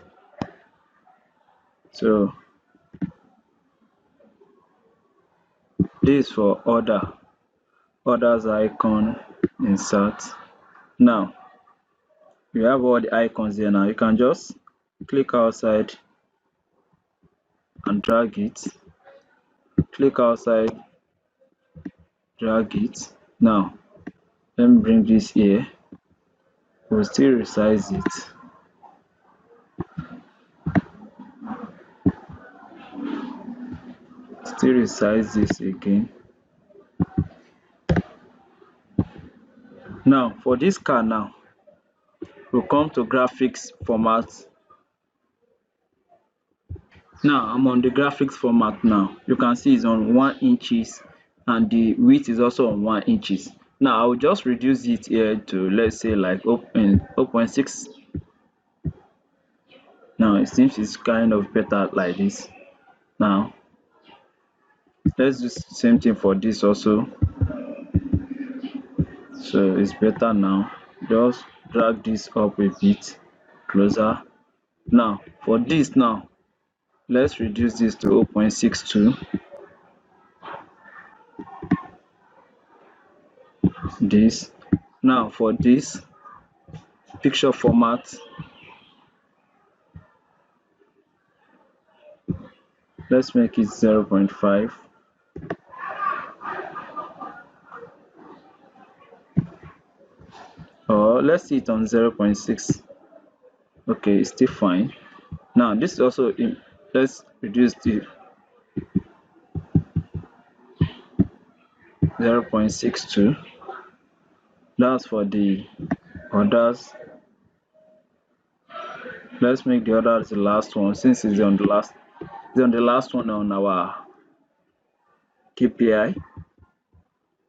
So this for others icon, insert. Now you have all the icons here. Now you can just click outside and drag it, click outside, drag it. Now let me bring this here. We'll still resize it. Still resize this again. Now for this car now, we'll come to graphics format. Now I'm on the graphics format now. You can see it's on 1 inches and the width is also on 1 inches. Now I'll just reduce it here to, let's say, like 0.6. Now it seems it's kind of better like this. Now let's do the same thing for this also. So it's better now. Just drag this up a bit closer. Now for this now, let's reduce this to 0.62. This. Now for this picture format, let's make it 0.5. Or let's see it on 0.6. Okay, it's still fine. Now this is also let's reduce the 0.62. That's for the others. Let's make the others the last one, since it's on the last one on our KPI.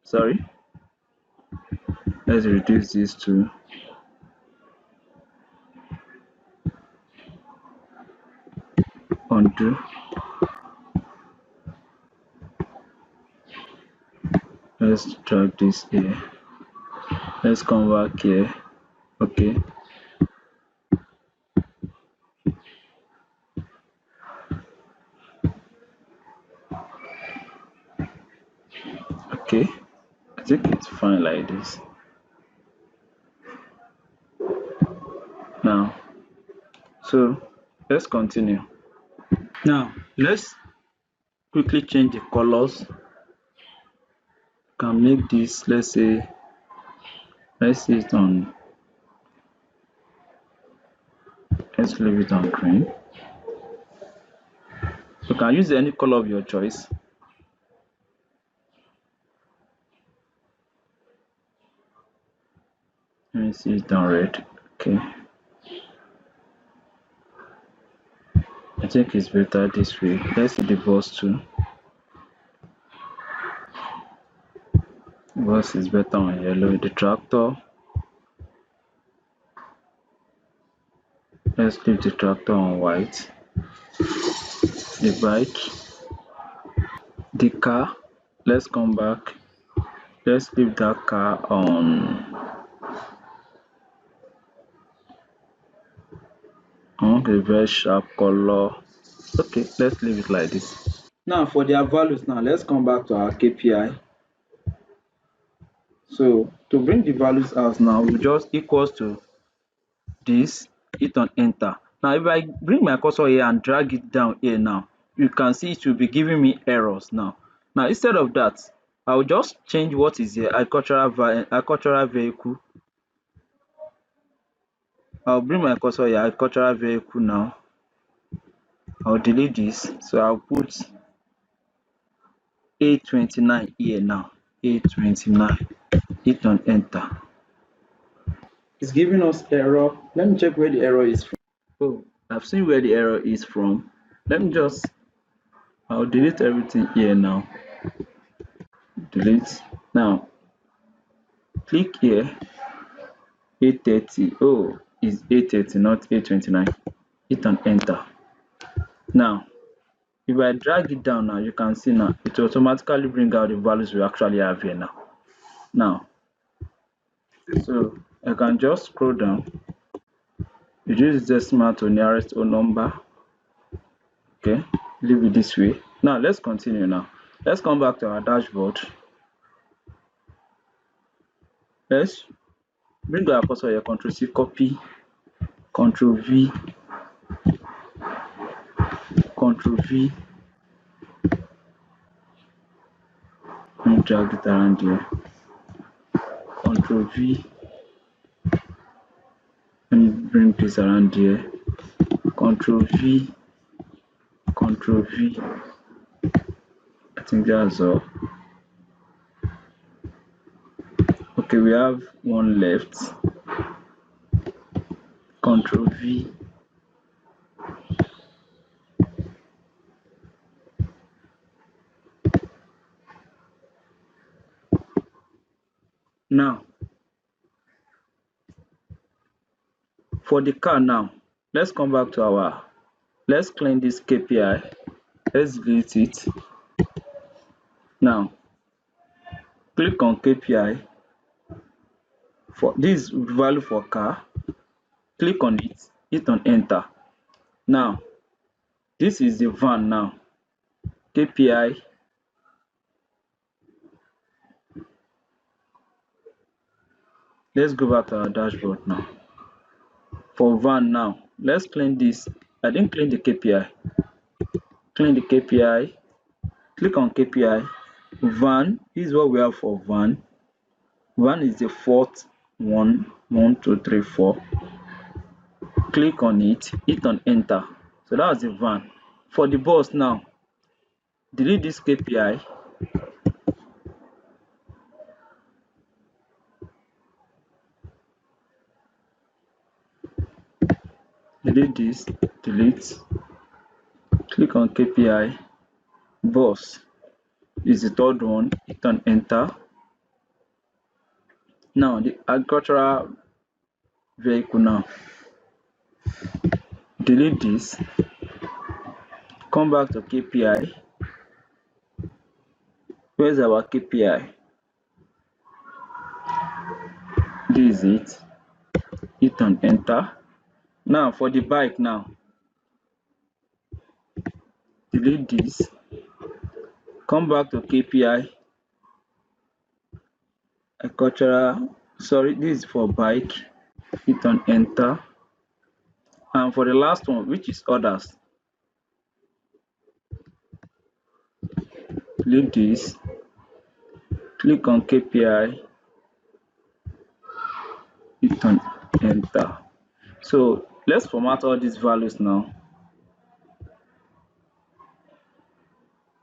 Sorry. Let's reduce this to undo. Let's drag this here. Let's come back here. Okay. Okay. I think it's fine like this. Now, so let's continue. Now, let's quickly change the colors. Can make this, let's say it on, let's leave it on green. You can use any color of your choice. Let me see it on red. Okay. I think it's better this way. Let's see the bus too. Bus is better on yellow. The tractor. Let's leave the tractor on white. The bike. The car. Let's come back. Let's leave that car on a very sharp color. Okay, let's leave it like this. Now for their values, now let's come back to our KPI. So to bring the values out now, we just equals to this, hit on enter. Now if I bring my cursor here and drag it down here now, you can see it will be giving me errors now. Now instead of that, I will just change what is here, agricultural vehicle. I'll bring my cursor here, agricultural vehicle now. I'll delete this, so I'll put A29 here now, A29, hit on enter. It's giving us error. Let me check where the error is from. Oh, I've seen where the error is from. I'll delete everything here now. Delete. Now, click here, A30. Oh, it's A30, not A29. Hit on enter. Now, if I drag it down now, you can see now, it will automatically bring out the values we actually have here now. So I can just scroll down, reduce decimal to nearest whole number. Okay, leave it this way. Now let's continue now. Let's come back to our dashboard. Let's bring our cursor here, Ctrl C, copy, Ctrl V, Ctrl V. Let me drag it around here. Ctrl V. Let me bring this around here. Ctrl V, Ctrl V. I think that's all. Okay, we have one left. Ctrl V. Now, for the car now, let's come back to let's clean this KPI. Let's delete it. Now, click on KPI. For this value for car, click on it, hit on enter. Now, this is the van now. KPI. Let's go back to our dashboard now. For van now, let's clean this. I didn't clean the KPI. Clean the KPI. Click on KPI. Van, this is what we have for van. Van is the fourth one. 1, 2, 3, 4. Click on it, hit on enter. So that's the van. For the bus now, delete this KPI. Delete this, delete. Click on KPI. Bus is the third one, hit on enter. Now the agricultural vehicle now. Delete this. Come back to KPI. Where's our KPI? This is it. Hit on enter. Now for the bike now, delete this, come back to KPI, agricultural, sorry, this is for bike, hit on enter. And for the last one, which is others, delete this, click on KPI, hit on enter. So let's format all these values now.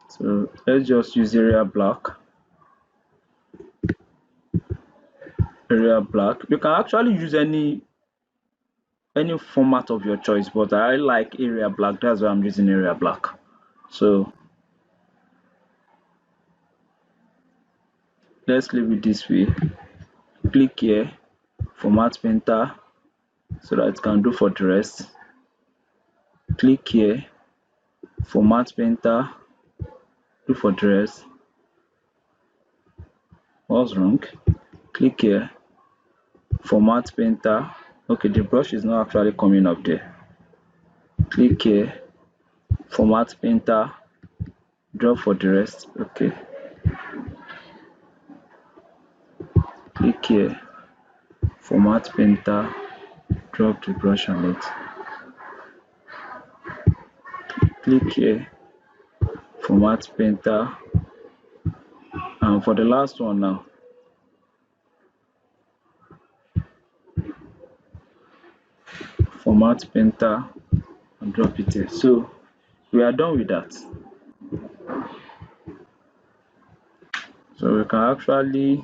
So let's just use area black. Area black. You can actually use any format of your choice, but I like area black. That's why I'm using area black. So let's leave it this way. Click here, format painter, so that it can do for the rest. Click here, format painter, do for the rest. What's wrong? Click here, format painter. Okay, the brush is not actually coming up there. Click here, format painter, drop for the rest. Okay, click here, format painter, drop the brush on it. Click here, format painter, and for the last one now, format painter and drop it here. So we are done with that. So we can actually,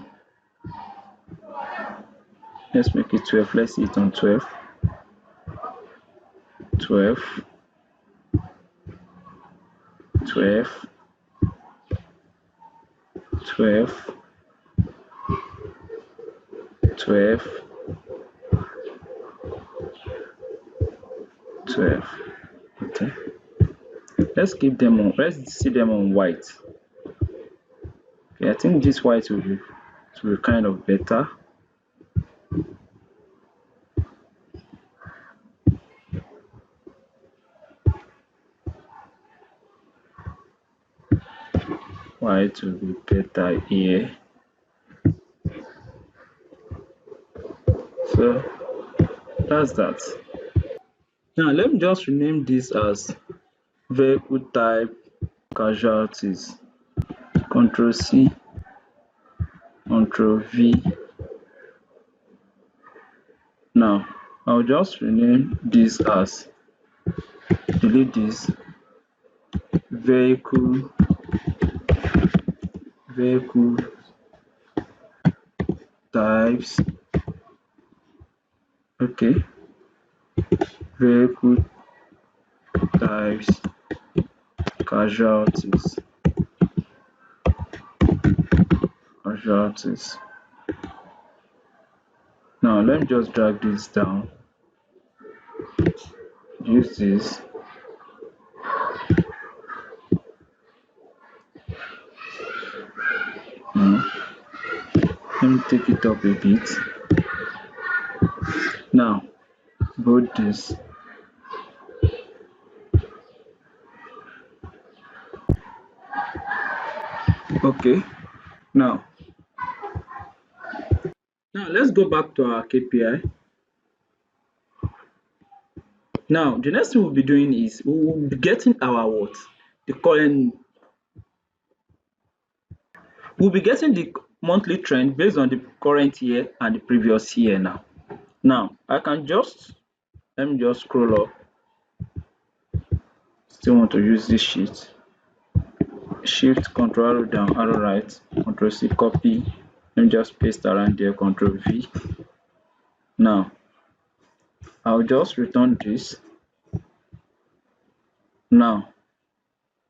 let's make it 12. Let's hit on 12, 12, 12, 12, 12, 12. Okay, let's keep them on, let's see them on white. Okay, I think this white will be kind of better. White will be better here. So that's that. Now let me just rename this as vehicle type casualties. Ctrl C, Ctrl V. Now I'll just rename this as, delete this, vehicle types. Okay, vehicle types casualties. Now let me just drag this down, use this, let me take it up a bit. Now bold this, okay. Now let's go back to our KPI. Now the next thing we'll be doing is we will be getting our what? The current, we'll be getting the monthly trend based on the current year and the previous year now. Now I can just, let me just scroll up. Still want to use this sheet. Shift Ctrl arrow down, arrow right, Ctrl C, copy. Let me just paste around there, Ctrl V. Now I'll just return this. Now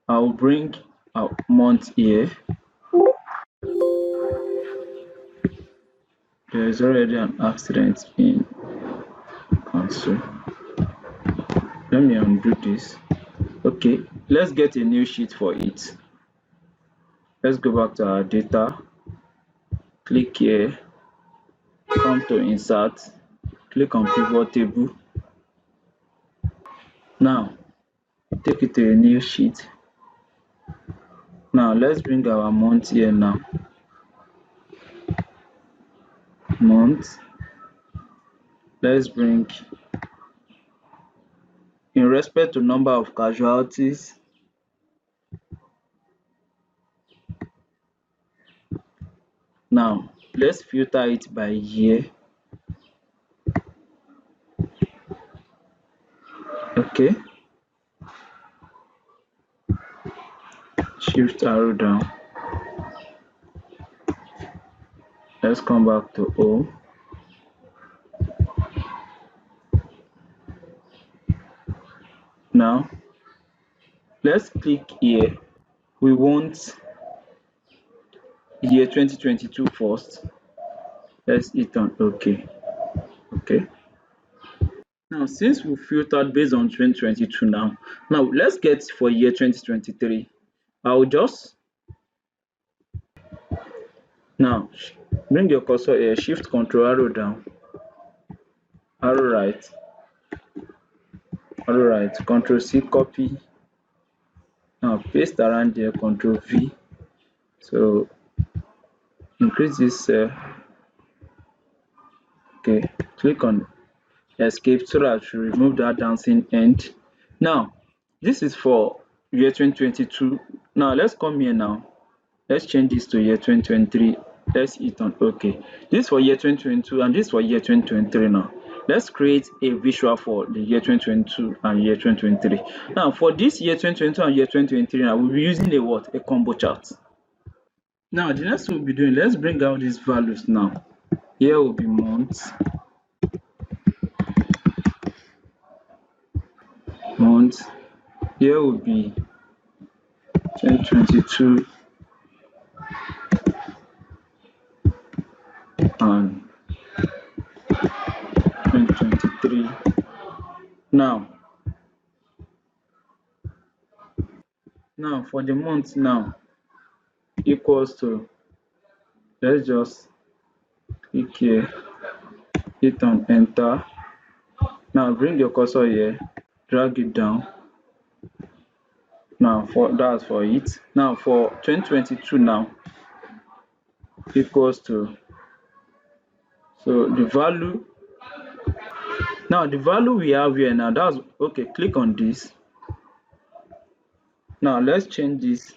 I'll bring a month here. There is already an accident in console. Let me undo this. Okay, let's get a new sheet for it. Let's go back to our data. Click here, come to insert, click on pivot table. Now take it to a new sheet. Now let's bring our month here now. Month. Let's bring in respect to number of casualties. Now let's filter it by year. Okay. Shift arrow down. Let's come back to home. Now let's click here. We want year 2022 first. Let's hit on OK. Okay. Now since we filtered based on 2022 now let's get for year 2023. I'll just now bring your cursor here, shift control arrow down, arrow right, control C, copy. Now paste around there, control V. So increase this cell. Okay, click on escape so that you remove that dancing end. Now this is for year 2022. Now let's come here now. Let's change this to year 2023. Let's hit on OK. This for year 2022 and this for year 2023 now. Let's create a visual for the year 2022 and year 2023. Now for this year 2022 and year 2023 now, we'll be using a what? A combo chart. Now the next thing we'll be doing, let's bring out these values now. Here will be months. Here will be 2022 and 2023. Now for the month now equals to, let's just click here, hit on enter. Now bring your cursor here, drag it down. Now that's for it. Now for 2022 now equals to, so the value we have here now, that's okay. Click on this. Now let's change this.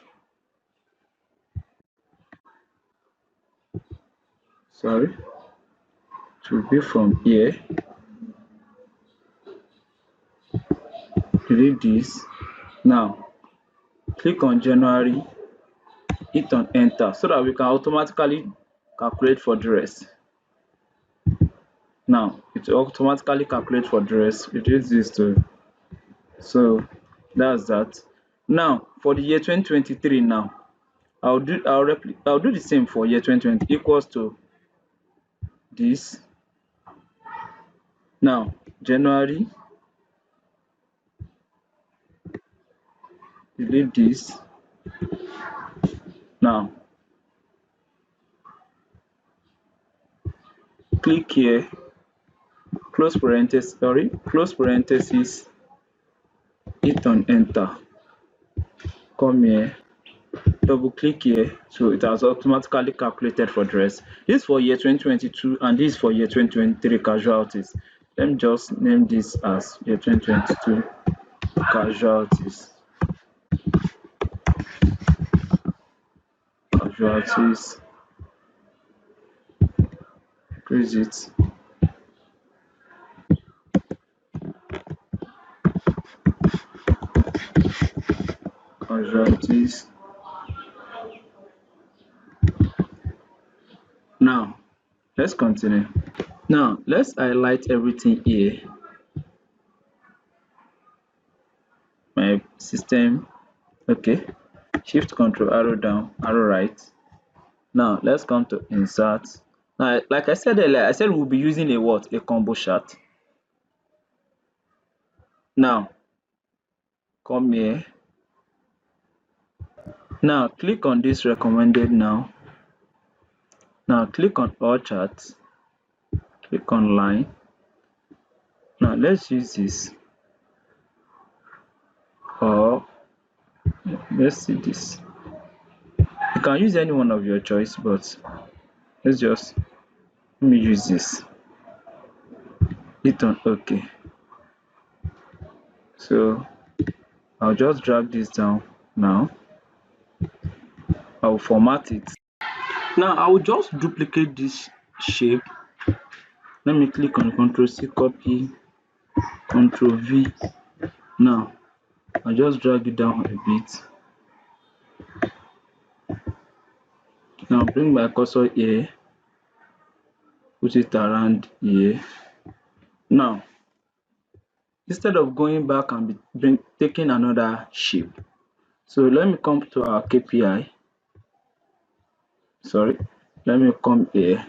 Sorry, to be from here. Delete this. Now click on January, hit on enter so that we can automatically calculate for the rest. Now it will automatically calculate for the rest. Reduce this to, so that's that. Now for the year 2023 now, I'll do the same for year 2020 equals to this. Now January, delete this. Now click here, close parenthesis, hit on enter. Come here, double click here, so it has automatically calculated for the rest. This for year 2022 and this for year 2023 casualties. Let me just name this as year 2022 casualties. Increase it. Casualties. Now let's continue. Now let's highlight everything here. My system. Okay, shift control arrow down, arrow right. Now let's come to insert. Now like I said earlier, I said we'll be using a what? A combo chart. Now come here. Now click on this recommended now. Now click on all charts. click on line. Now let's use this, or let's see this. You can use any one of your choice, but let me use this. Hit on OK. So I'll just drag this down now. I'll format it. Now I will just duplicate this shape. Let me click on Ctrl C, copy, Ctrl V. Now I'll just drag it down a bit. Now bring my cursor here, put it around here. Now instead of going back and taking another shape, so let me come to our KPI. Sorry, let me come here.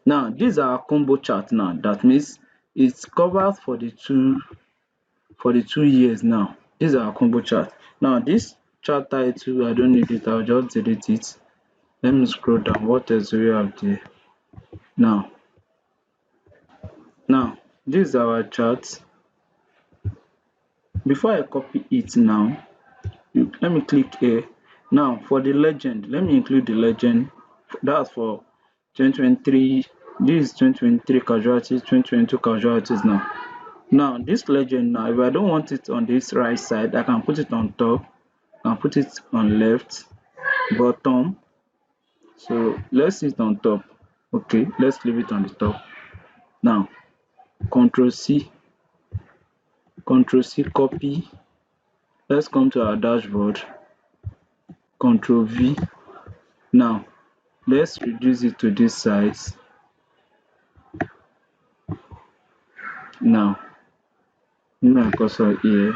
Now this is our combo chart. Now that means it's covered for the 2 years. Now this is our combo chart. Now this chart title, I don't need it, I'll just delete it. Let me scroll down. What else do we have there? Now this is our chart. Before I copy it now, let me click here. Now for the legend, let me include the legend. That's for 2023. This is 2023 casualties, 2022 casualties. Now this legend, now if I don't want it on this right side, I can put it on top and put it on left, bottom. So let's see it on top. Okay, let's leave it on the top. Now Ctrl C, copy. Let's come to our dashboard. Ctrl V. Now let's reduce it to this size. Now my cursor here.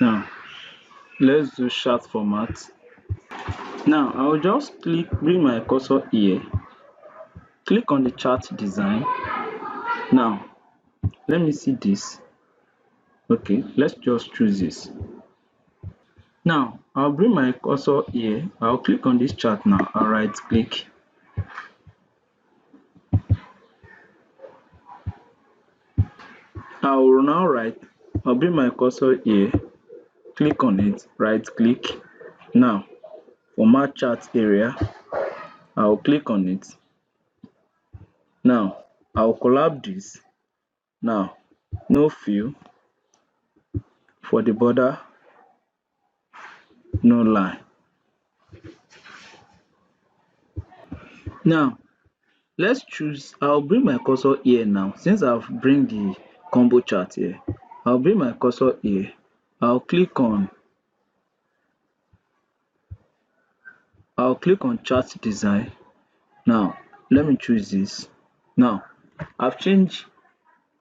Now let's do chart format. Now I will just bring my cursor here, click on the chart design. Now let me see this. Okay, let's just choose this. Now I'll bring my cursor here, I'll click on this chart. Now I'll right click. I'll bring my cursor here, click on it, right click. Now format chart area, I'll click on it. Now I'll collapse this. Now no fill. For the border, no line. Now let's choose, I'll bring my cursor here. Now since I've bring the combo chart here, I'll bring my cursor here, I'll click on chart design. Now let me choose this. Now I've changed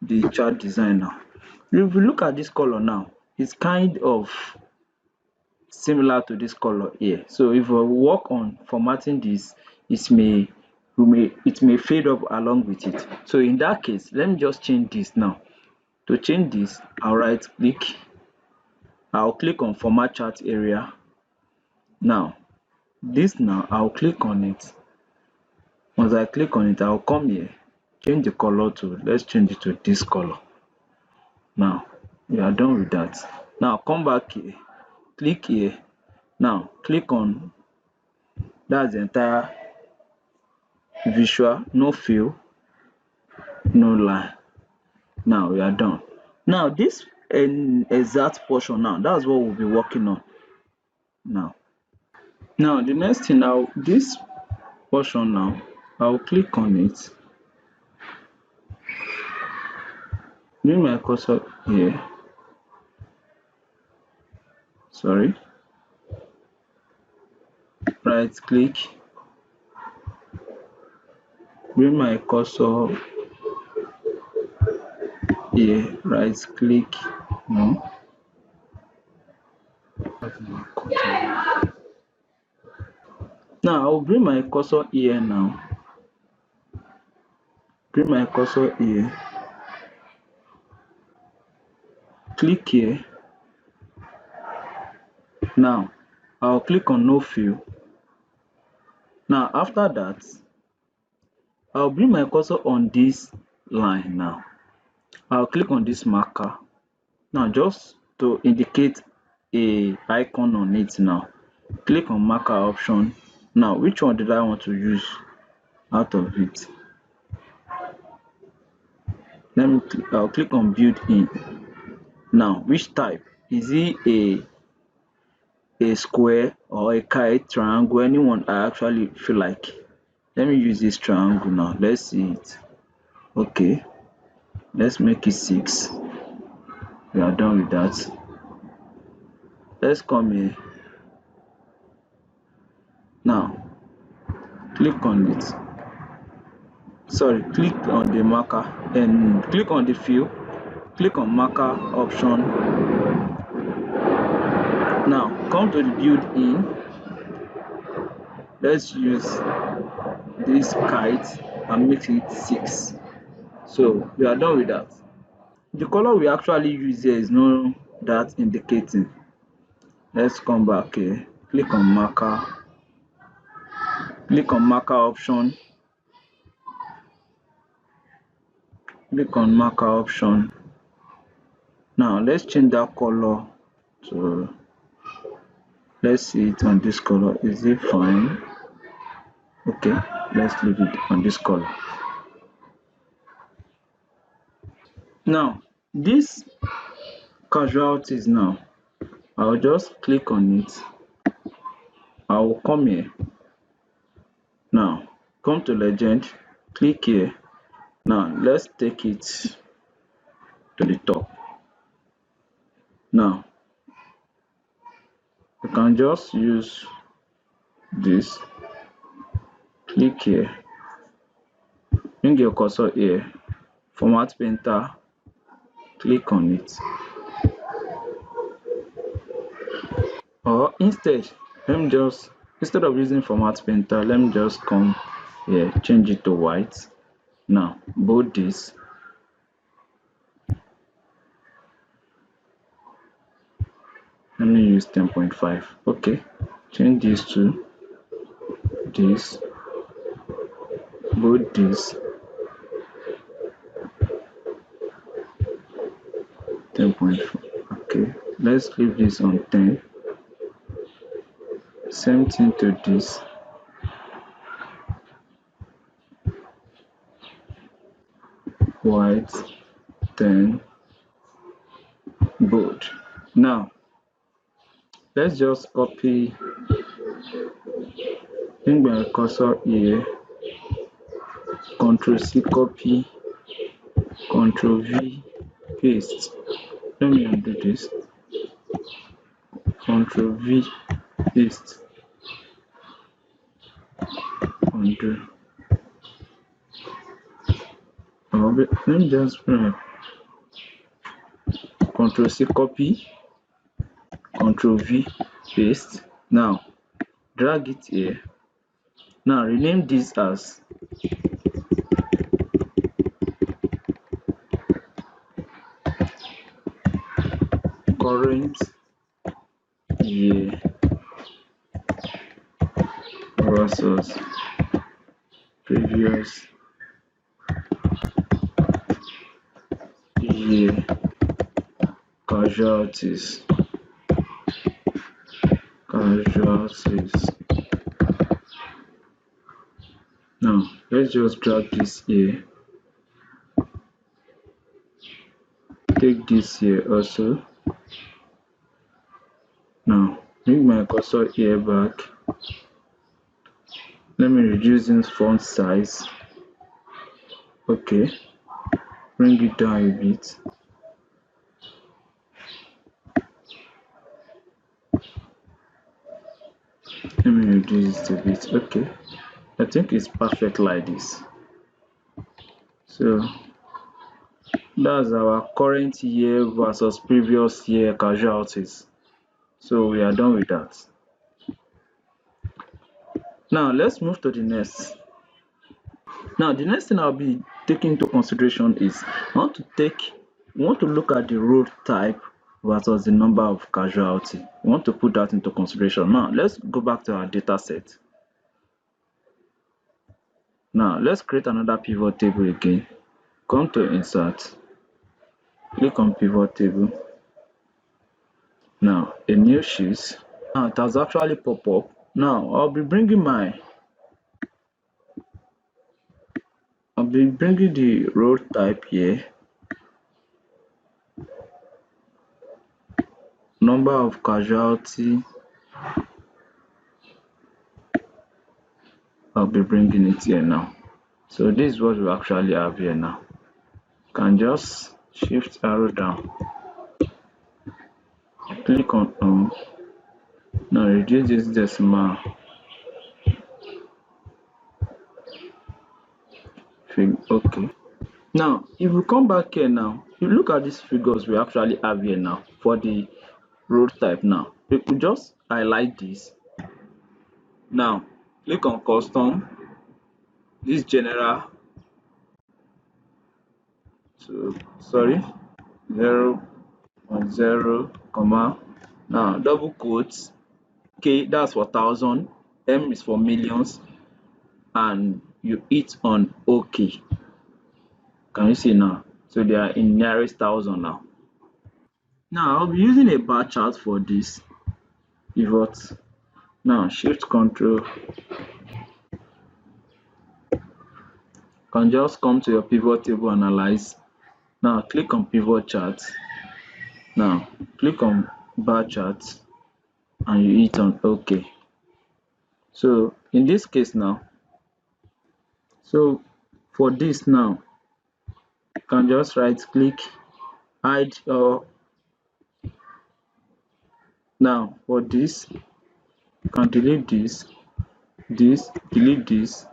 the chart design. Now if you look at this color now, it's kind of similar to this color here. So if we work on formatting this, it may fade up along with it. So in that case, let me just change this. Now to change this, I'll right click, I'll click on format chart area. Now I'll click on it. Once I click on it, I'll come here, change the color to, let's change it to this color. Now we are done with that. Now come back here, click here. Now click on, that's the entire visual, no fill, no line. Now we are done. Now this exact portion, now that's what we'll be working on. Now the next thing, now this portion, now I'll click on it, bring my cursor here, sorry, right click, bring my cursor here, right click. No, now I'll bring my cursor here. Now bring my cursor here, click here. Now I'll click on no fill. Now after that, I'll bring my cursor on this line. Now I'll click on this marker. Now just to indicate a icon on it, now click on marker option. Now which one did I want to use out of it? I'll click on build in. Now which type? Is it a square or a kite, triangle? Anyone I actually feel like. Let me use this triangle now. Let's see it. Okay, let's make it 6. We are done with that. Let's come here. Now click on it. Sorry, click on the marker and click on the fill. Click on marker option. Now come to the build in. Let's use this kite and make it 6. So we are done with that. The color we actually use here is not that indicating. Let's come back here. Click on marker. Click on marker option. Click on marker option. Now let's change that color to, let's see it on this color. Is it fine? Okay, let's leave it on this color. Now this casualties, now I'll just click on it. I will come here. Now come to legend, click here. Now let's take it to the top. Now you can just use this. Click here, bring your cursor here, format painter, click on it. Or instead, instead of using format painter, let me just come here, change it to white. Now bold this. Let me use 10.5. Okay, change this to this, bold this, 10.4. Okay, let's leave this on 10. Same thing to this. White, 10, bold. Now let's just copy, bring my cursor here, Ctrl C copy, Ctrl V paste. Let me undo this. Ctrl V paste, undo. Let me just Ctrl C copy, Ctrl V paste. Now drag it here. Now rename this as current year versus previous year casualties. Now let's just drag this here, take this here also. Now bring my cursor here back. Let me reduce this font size. Okay, bring it down a bit. Let me reduce it a bit. Okay, I think it's perfect like this. So that's our current year versus previous year casualties. So we are done with that. Now let's move to the next. Now the next thing I'll be taking into consideration is I want to look at the road type versus the number of casualty. We want to put that into consideration. Now let's go back to our data set. Now let's create another pivot table again. Come to insert, click on pivot table. Now a new sheet. Now it has actually pop up. Now I'll be bringing the role type here, number of casualty. I'll be bringing it here now. So this is what we actually have here now. You can just shift arrow down, click on now reduce this decimal okay. Now if we come back here now, you look at these figures we actually have here now for the road type. Now we could just highlight this. Now click on custom, this general, so sorry, 0.0 comma, now double quotes, K that's for thousand, M is for millions, and you hit on OK. Can you see now? So they are in nearest thousand now. Now I'll be using a bar chart for this pivot. Now shift control, can just come to your pivot table analyze. Now click on pivot chart. Now click on bar chart and you hit on OK. So in this case now, so for this now, you can just right click, hide, or now for this you can delete this, delete this.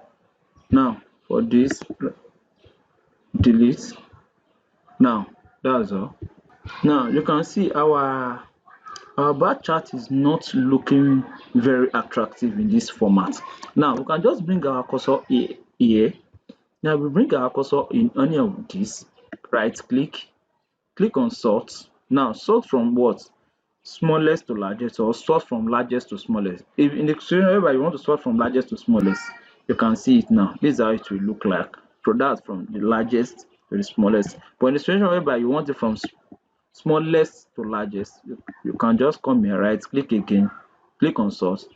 Now for this, delete. Now that's all. Now you can see our bar chart is not looking very attractive in this format. Now we can just bring our cursor here. Now we bring our cursor in any of this, right click, click on sort. Now sort from what? Smallest to largest, or sort from largest to smallest. If in the situation whereby you want to sort from largest to smallest, you can see it now. This is how it will look like. So that's from the largest to the smallest. But in the situation whereby you want it from smallest to largest, you can just come here, right click again, click on source.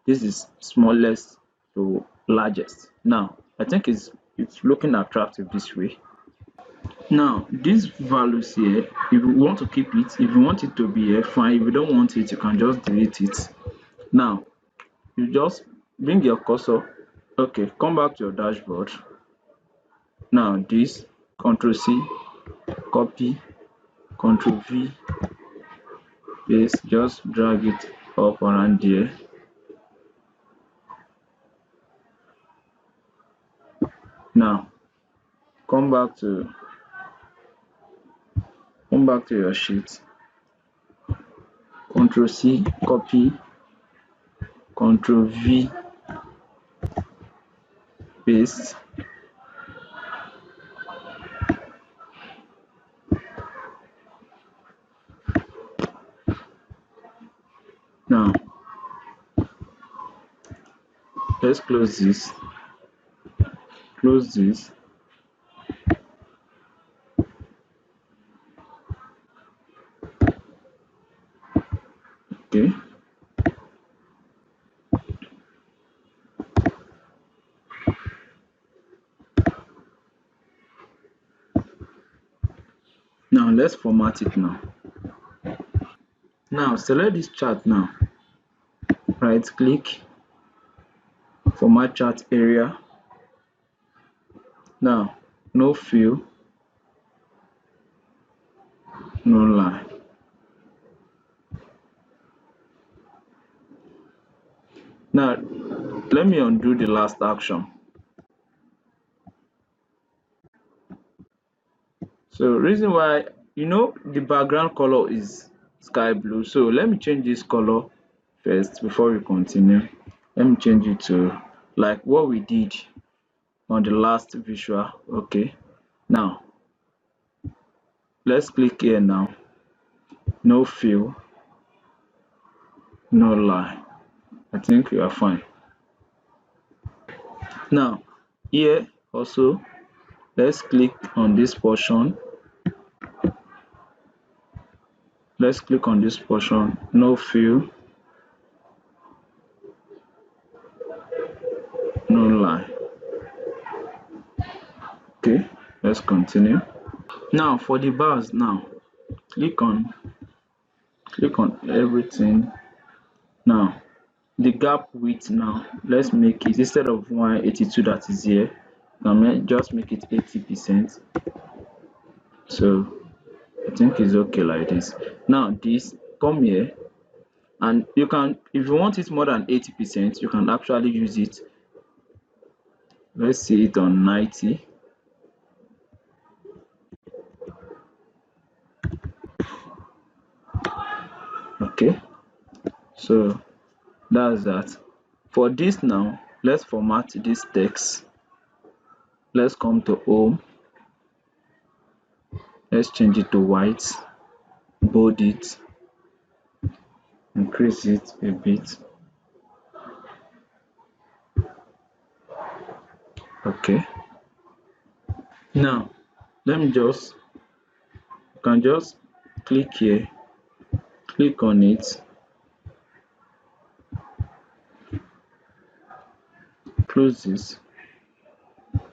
This is smallest to largest. Now I think it's looking attractive this way. Now these values here, if you want to keep it, if you want it to be here, fine. If you don't want it, you can just delete it. Now you just bring your cursor, okay, come back to your dashboard. Now this, Ctrl C, copy, Ctrl V, paste, just drag it up around there. Now come back to your sheet, Ctrl C, copy, Ctrl V, paste. Now let's close this, close this. Okay. Now let's format it now. Now select this chart now, right click, format chart area. Now no fill, no line. Now let me undo the last action. So reason why, the background color is sky blue, so let me change this color first before we continue. Let me change it to like what we did on the last visual. Okay, now let's click here now. no fill, no lie. I think we are fine. Now here also, let's click on this portion. Let's click on this portion, no fill, no line. Okay, let's continue. Now for the bars now, click on everything. Now the gap width now, let's make it, instead of 182 that is here, now just make it 80%. So I think it's okay like this. Now this, come here, and you can, if you want it more than 80%, you can actually use it. Let's see it on 90. Okay, so that's that. For this now, let's format this text. Let's come to home. Let's change it to white, bold it, increase it a bit. Okay. Now let me just, you can just click here, click on it, close this,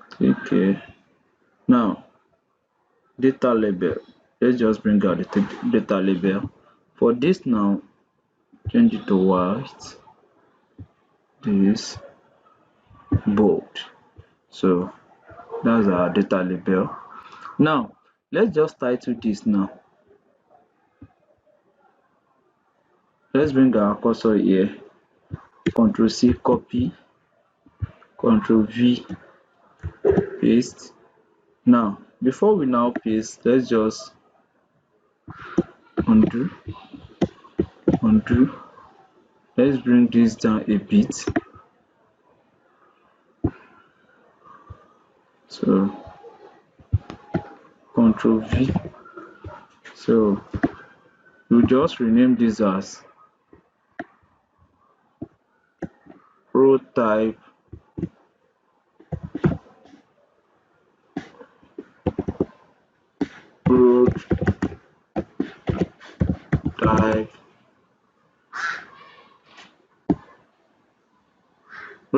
click here. Now data label, let's just bring out the data label. For this now, change it to white, this bold. So that's our data label. Now let's just title this now. Let's bring our cursor here, Ctrl C copy, Ctrl V paste. Now before we now paste, let's just undo. Let's bring this down a bit. So Ctrl V. So we'll just rename this as prototype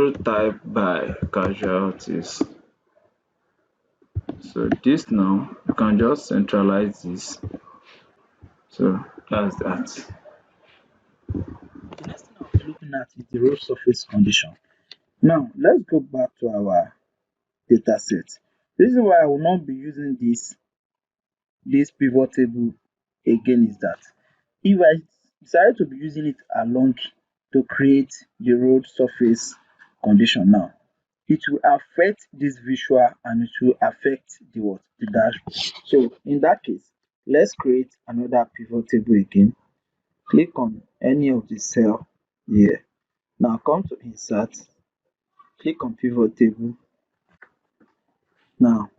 prototype by casualties. So this now, you can just centralize this. So that's that. The next thing I'll be looking at is the road surface condition. Now let's go back to our data set. The reason why I will not be using this pivot table again is that if I decide to be using it along to create the road surface condition now, it will affect this visual and it will affect the what? The dash. So in that case, let's create another pivot table again. Click on any of the cell here. Now come to insert, click on pivot table. Now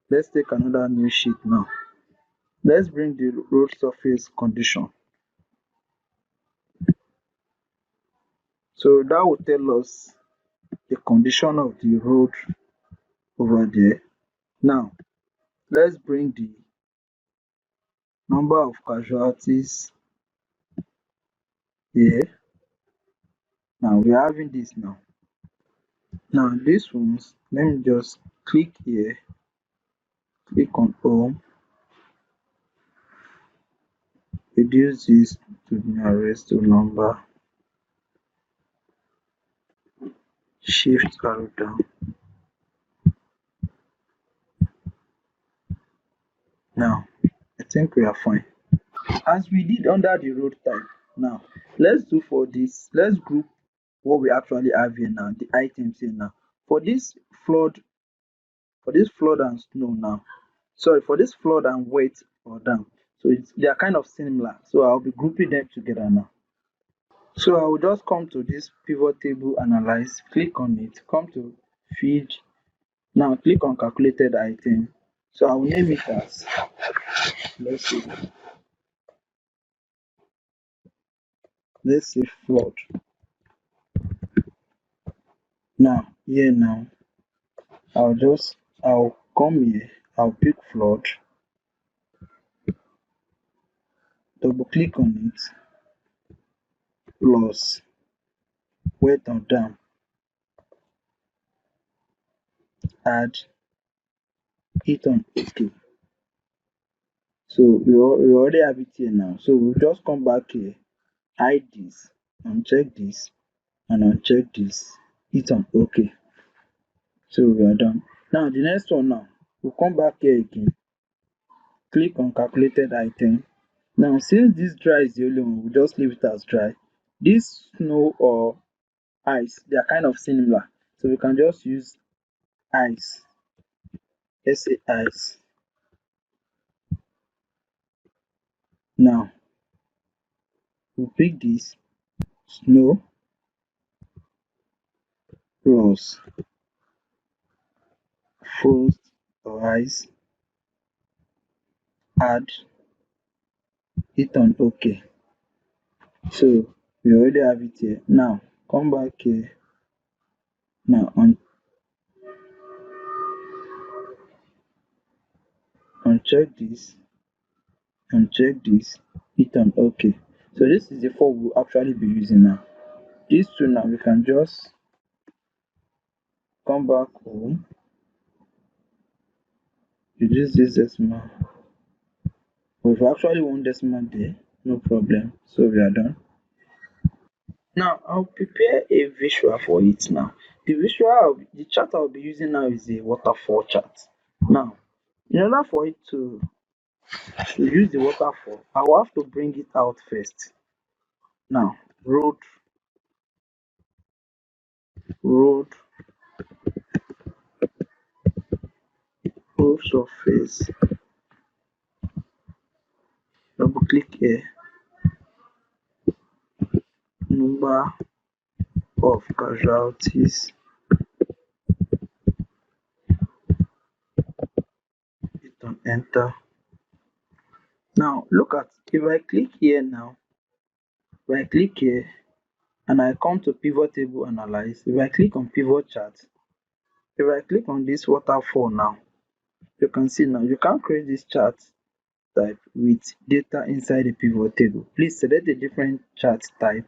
let's take another new sheet now. Let's bring the road surface condition. So that will tell us the condition of the road over there. Now let's bring the number of casualties here. Now we are having this now. Now these ones, let me just click here, click on home, reduce this to the nearest to number, shift arrow down. Now I think we are fine. As we did under the road type, now let's do for this, let's group what we actually have here now, the items here now. For this flood, and snow now, sorry, for this flood and wet or down, so they are kind of similar, so I'll be grouping them together now. So I will just come to this pivot table, analyze, click on it, come to feed. Now click on calculated item. So I will name it as, let's see, let's say flood. Now here now I'll come here, I'll pick flood, double click on it, plus wet or dam, add, hit on OK. So we already have it here now. So we'll just come back here, hide this, uncheck this, and uncheck this, hit on OK. So we are done. Now the next one now, we'll come back here again, click on calculated item. Now since this dry is the only one, we'll just leave it as dry. This snow or ice, they are kind of similar. So we can just use ice. Let's say ice. Now we'll pick this snow plus frost or ice, add, hit on OK. So we already have it here. Now come back here. Now uncheck this, uncheck this, hit on OK. So this is the four we'll actually be using now. These two now we can just come back home, reduce this decimal. But if you actually want decimal there, no problem. So we are done. Now I'll prepare a visual for it now. The chart I'll be using now is a waterfall chart. Now, in order for it to use the waterfall, I will have to bring it out first. Now, road, road surface, double click here, number of casualties, hit on enter. Now look at, if I click here now, if I click here and I come to pivot table analyze, if I click on pivot chart, if I click on this waterfall now, you can see now you can create this chart type with data inside the pivot table. Please select a different chart type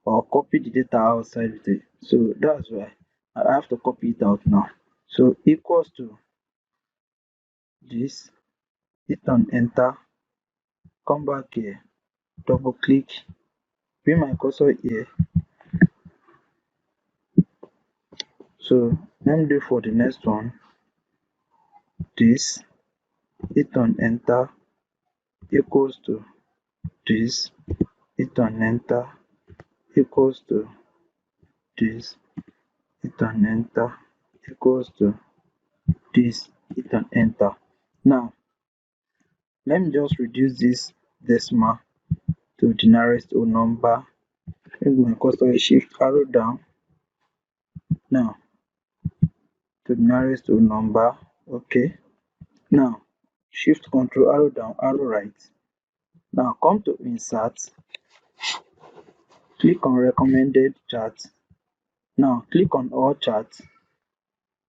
or copy the data outside with it. So that's why I have to copy it out now. So equals to this, hit on enter, come back here, double click, bring my cursor here. So let me do for the next one this, hit on enter, equals to this, hit on enter, equals to this, hit on enter, equals to this, hit on enter. Now let me just reduce this decimal to the nearest whole number. Bring my cursor, shift arrow down now to the nearest whole number. Okay. Now shift control arrow down, arrow right. Now come to insert, click on recommended chart. Now click on all charts.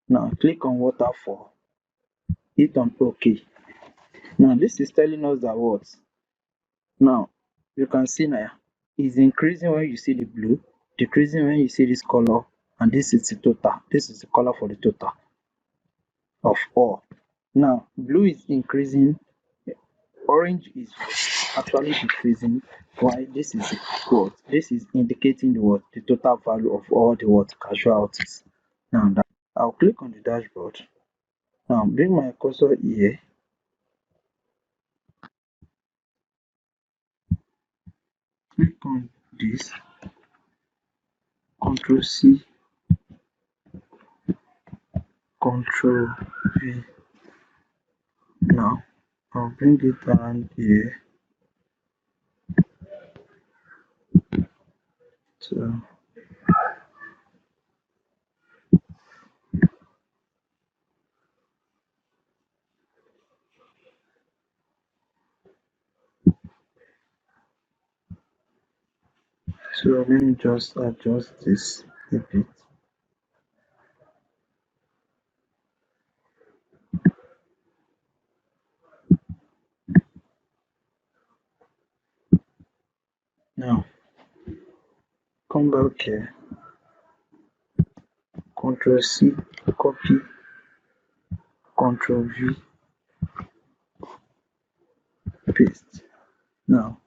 Now click on waterfall, hit on OK. Now this is telling us that what? Now you can see now is increasing when you see the blue, decreasing when you see this color, and this is the total. This is the color for the total of all. Now blue is increasing, orange is actually decreasing, while this is what? This is indicating the what? The total value of all the what? Casualties. Now that I'll click on the dashboard. Now bring my cursor here, click on this, Ctrl C, Ctrl V. Now I'll bring it around here. So So let me just adjust this a bit. Now come back here, Ctrl C, copy, Ctrl V, paste. Now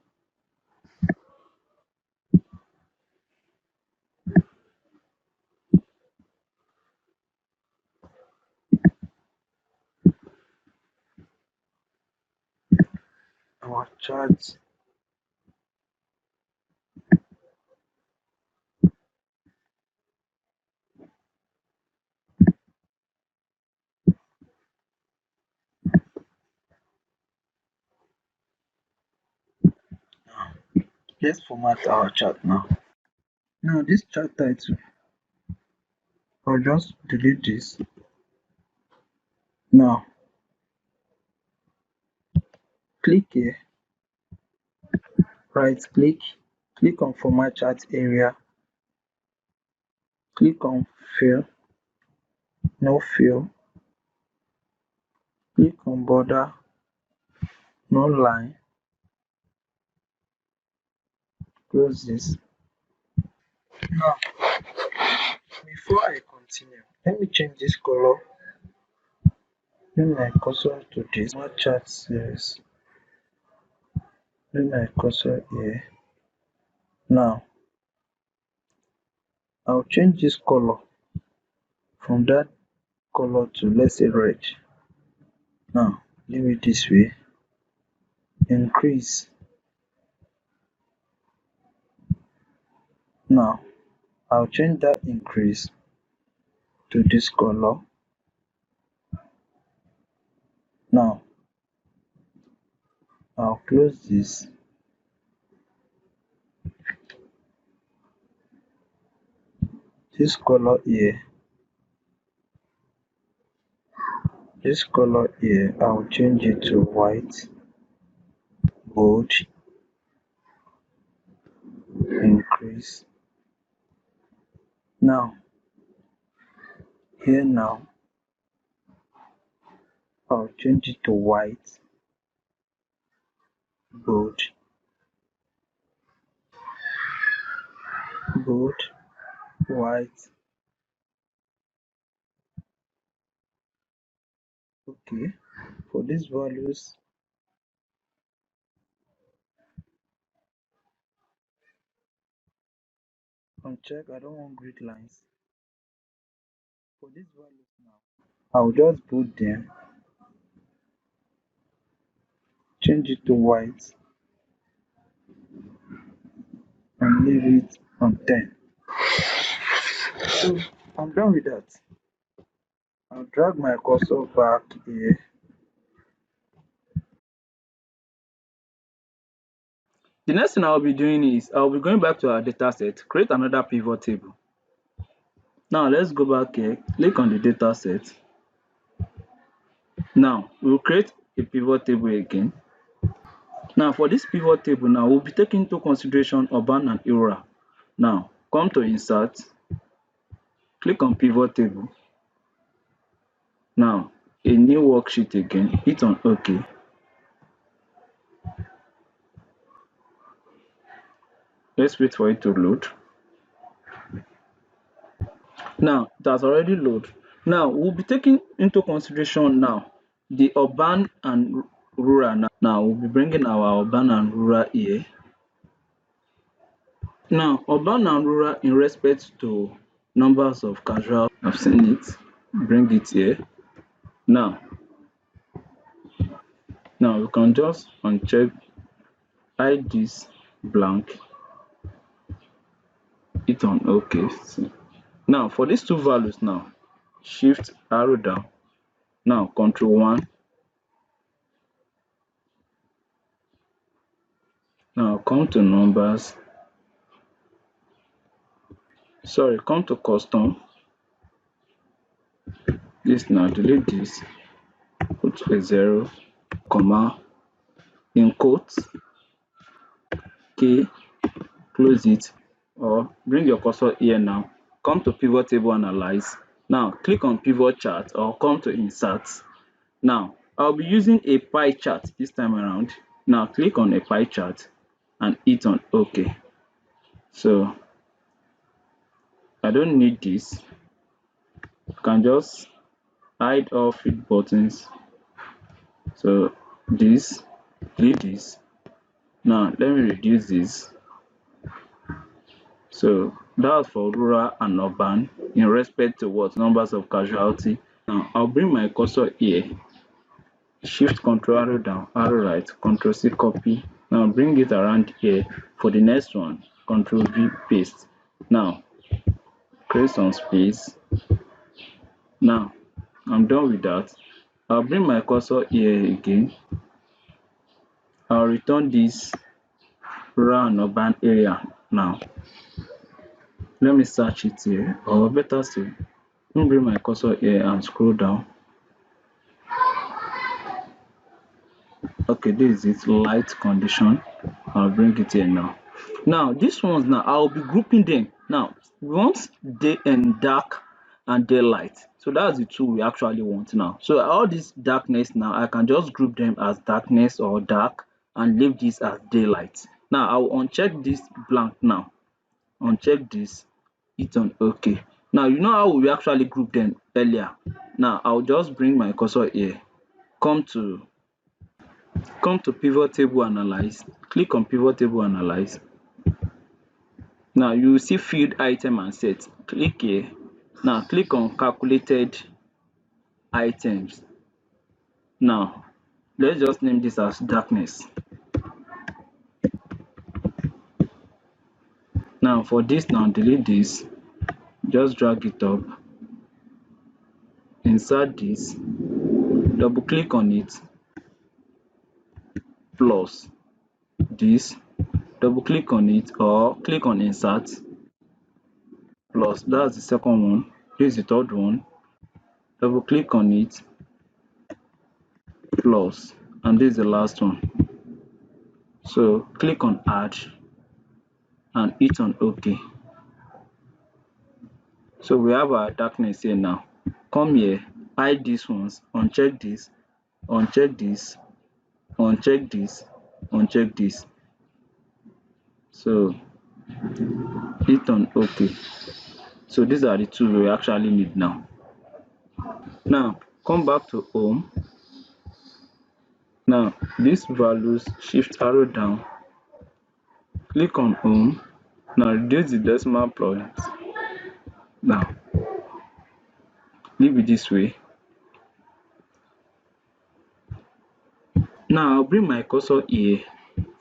our chart. Let's format our chart now. Now this chart title, I'll just delete this. Now click here, right click on format chart area, click on fill, no fill, click on border, no line, close this. Now before I continue, let me change this color, bring my cursor to this format chart series, bring my cursor here. Now I'll change this color from that color to, let's say, red. Now leave it this way, increase. Now I'll change that increase to this color. Now I'll close this. This color here, this color here, I'll change it to white, bold, increase. Now here, now I'll change it to white, bold, bold, white. Okay, for these values, uncheck, I don't want grid lines. For these values now, I'll just put them, change it to white, and leave it on 10. So I'm done with that. I'll drag my cursor back here. The next thing I'll be doing is I'll be going back to our data set, create another pivot table. Now let's go back here, click on the data set. Now we'll create a pivot table again. Now for this pivot table now, we'll be taking into consideration urban and rural. Now come to insert, click on pivot table. Now a new worksheet again, hit on OK. Let's wait for it to load. Now it has already loaded. Now we'll be taking into consideration now the urban and rural. Now we'll be bringing our urban and rural here. Now urban and rural in respect to numbers of casual, I've seen it, bring it here. Now we can just uncheck, hide this blank, hit on OK. Now for these two values now, shift arrow down, now control 1. Now come to numbers, sorry, come to custom. This now, delete this, put a 0, comma, in quotes, K, close it, or bring your cursor here now, come to pivot table analyze. Now click on pivot chart or come to insert. Now I'll be using a pie chart this time around. Now click on a pie chart and hit on OK. So I don't need this. You can just hide all fit buttons. So this, delete this. Now let me reduce this. So that's for rural and urban in respect to what numbers of casualty. Now I'll bring my cursor here, shift control arrow down, arrow right, control C copy. Now bring it around here. For the next one, control V paste. Now create some space. Now I'm done with that. I'll bring my cursor here again. I'll return this rural and urban area now. Let me search it here, or better still, let me bring my cursor here and scroll down. Okay, this is it, light condition. I'll bring it here now. Now these ones now I'll be grouping them. Now we want day and dark and daylight. So that's the two we actually want now. So all this darkness now I can just group them as darkness or dark and leave this as daylight. Now I'll uncheck this blank now. Uncheck this, hit on OK. Now you know how we actually group them earlier. Now I'll just bring my cursor here, come to pivot table analyze, click on pivot table analyze. Now you will see field item and set. Click here. Now click on calculated items. Now let's just name this as darkness. Now for this, now delete this, just drag it up, insert this, double click on it, plus this, double click on it or click on insert, plus, that's the second one. This is the third one, double click on it, plus, and this is the last one. So click on add and hit on OK. So we have our darkness here now. Come here, hide these ones, uncheck this, uncheck this, uncheck this, uncheck this. So hit on OK. So these are the two we actually need now. Now come back to home. Now these values, shift arrow down, click on home. Now reduce the decimal points. Now leave it this way. Now I'll bring my cursor here,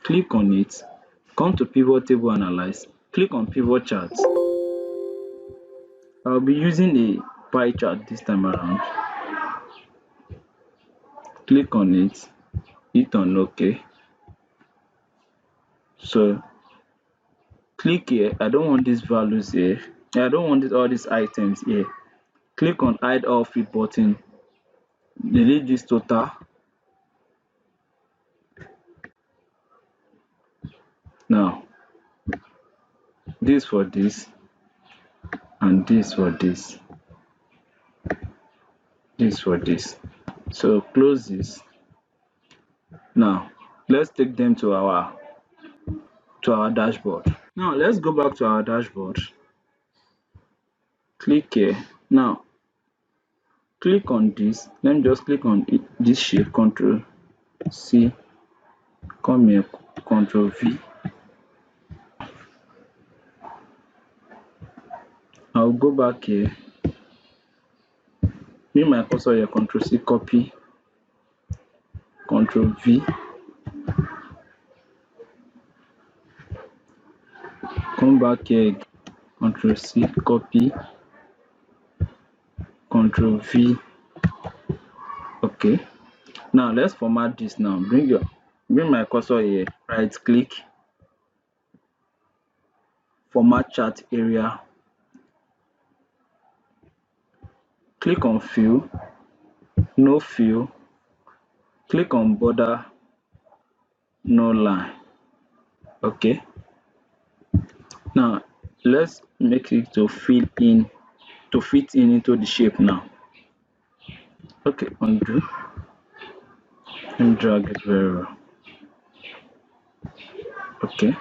click on it, come to pivot table analyze, click on pivot chart. I'll be using a pie chart this time around. Click on it, hit on OK. So click here. I don't want these values here. I don't want all these items here. Click on hide all fit button, delete this total. Now this for this and this for this, this for this. So close this. Now let's take them to our dashboard. Now let's go back to our dashboard. Click here. Now click on this. Let me just click on this shape, Control C, come here, Control V. I'll go back here, bring my cursor here, Control C, copy, Control V, come back here, Control C, copy, Control V. Okay. Now let's format this now. Bring my cursor here, right click, format chart area, click on fill, no fill, click on border, no line. Okay. Now let's make it to fit in into the shape now. Okay, undo and drag it very well. Okay,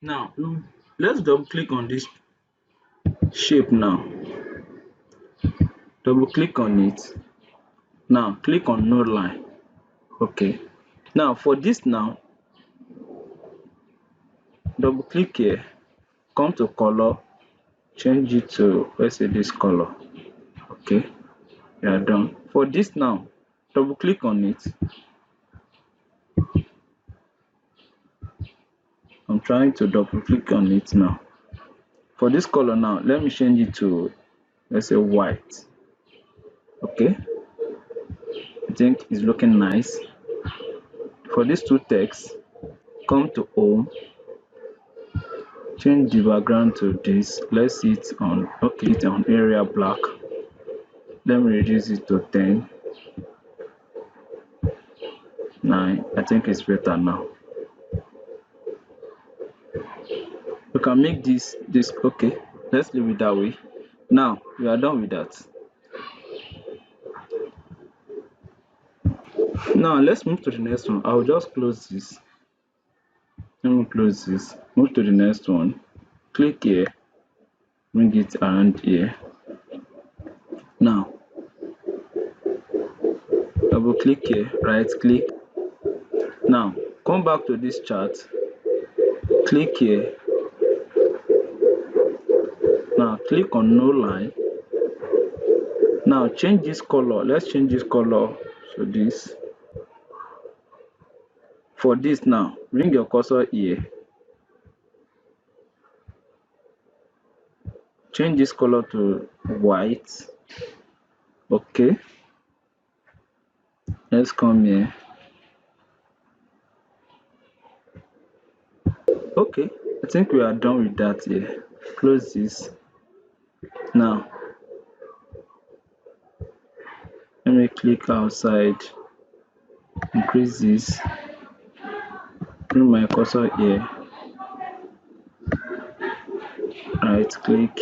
now let's double click on this shape now. Double click on it. Now click on node line. Okay, now for this now, double click here, come to color, change it to, let's say, this color. Okay, we are done. For this now, double click on it. I'm trying to double click on it now. For this color now, let me change it to, let's say, white. Okay, I think it's looking nice. For these two texts, come to home, change the background to this. Let's see it on, okay, it's on area black. Let me reduce it to 10, 9. I think it's better now. You can make this okay. Let's leave it that way. Now we are done with that. Now let's move to the next one. I'll just close this. Let me close this. Move to the next one. Click here, bring it around here. Now double click here, right click. Now come back to this chart, click here. Now click on no line. Now change this color. Let's change this color to this. For this now, bring your cursor here. Change this color to white. Okay. Let's come here. Okay, I think we are done with that here. Close this. Now let me click outside, increase this, bring my cursor here, right click,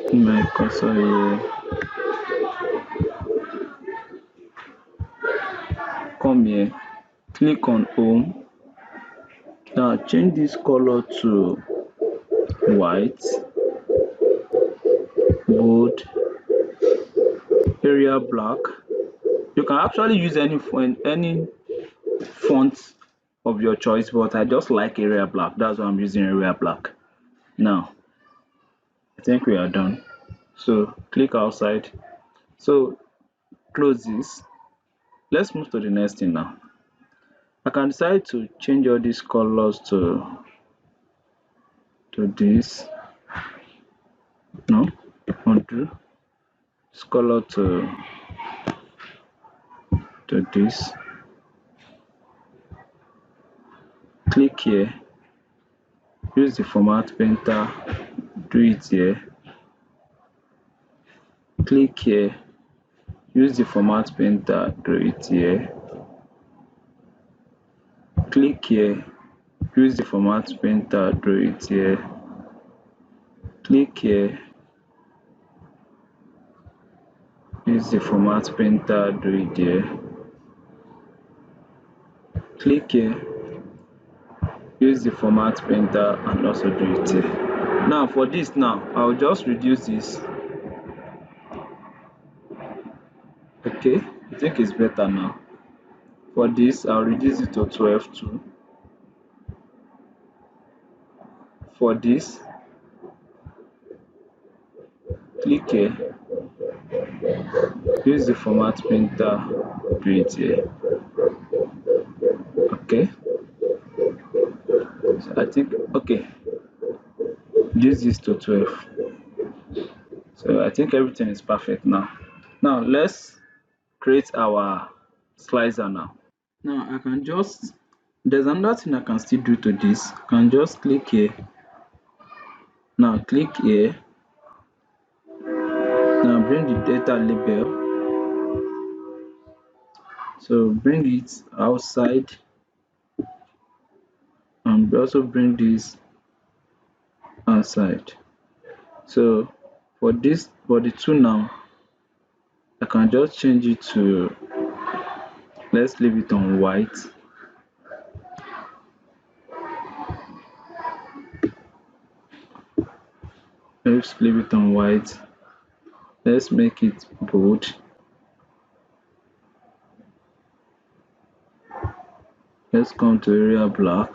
bring my cursor here, come here, click on home. Now change this color to white, bold, area black. You can actually use any font of your choice, but I just like area black. That's why I'm using area black. Now I think we are done. So click outside. So close this. Let's move to the next thing now. I can decide to change all these colors to this. No, undo this color to this. Click here, use the format painter, do it here. Click here, use the format painter, do it here. Click here, use the format painter, do it here. Click here, use the format painter, do it here. Click here, use the format painter, and also do it here. Now for this now, I'll just reduce this. Okay, I think it's better now. For this, I'll reduce it to 12 too. For this, click here, use the format painter, do it here. Okay, so I think, okay, reduce this to 12. So I think everything is perfect now. Now let's create our slicer now. Now I can just, there's another thing I can still do to this. I can just click here. Now click here. Now bring the data label. So bring it outside and also bring this outside. So for the two now, I can just change it to, let's leave it on white. Let's leave it on white. Let's make it bold. Let's come to area black.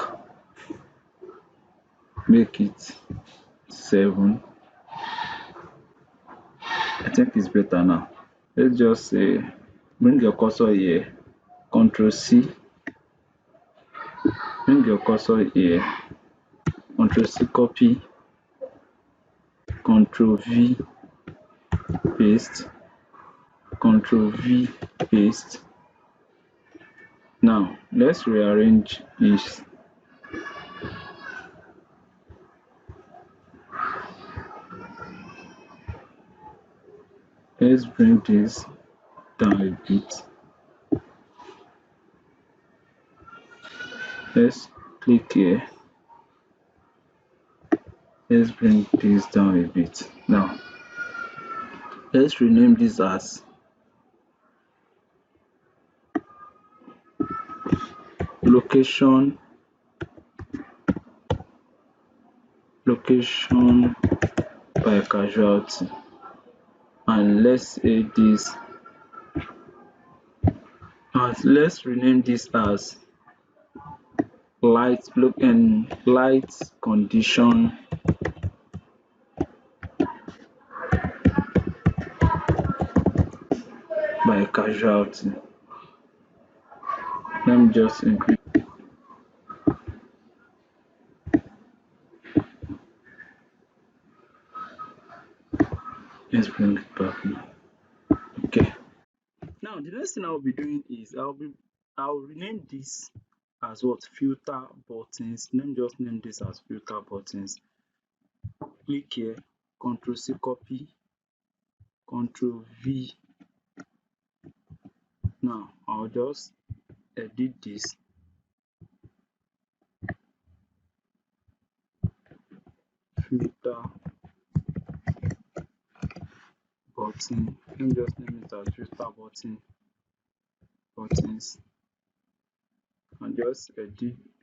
Make it 7. I think it's better now. Let's just say bring your cursor here. Control C. Bring your cursor here. Control C copy. Control V paste. Control V paste. Now let's rearrange this. Let's bring this down a bit. Let's click here. Let's bring this down a bit. Now let's rename this as location by casualty, and let's rename this as light condition by casualty. Let me just increase. Let's bring it back now. Okay. Now the next thing I'll be doing is I'll rename this as what? Filter buttons. Let me just name this as filter buttons. Click here, Control C copy, Control V. Now I'll just edit this. Filter button. Let me just name it as filter buttons, and just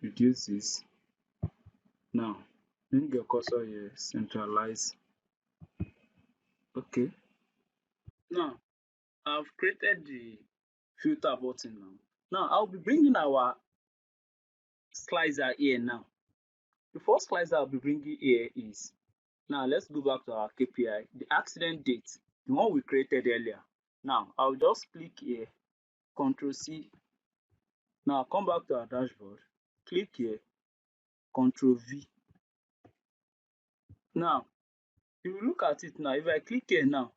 reduce this. Now bring your cursor here, centralize. Okay. Now I've created the filter button now. Now I'll be bringing our slicer here now. The first slicer I'll be bringing here is, now let's go back to our KPI, the accident date, the one we created earlier. Now I'll just click here, Control C. Now come back to our dashboard, click here, Control V. Now if you look at it now, if I click here now,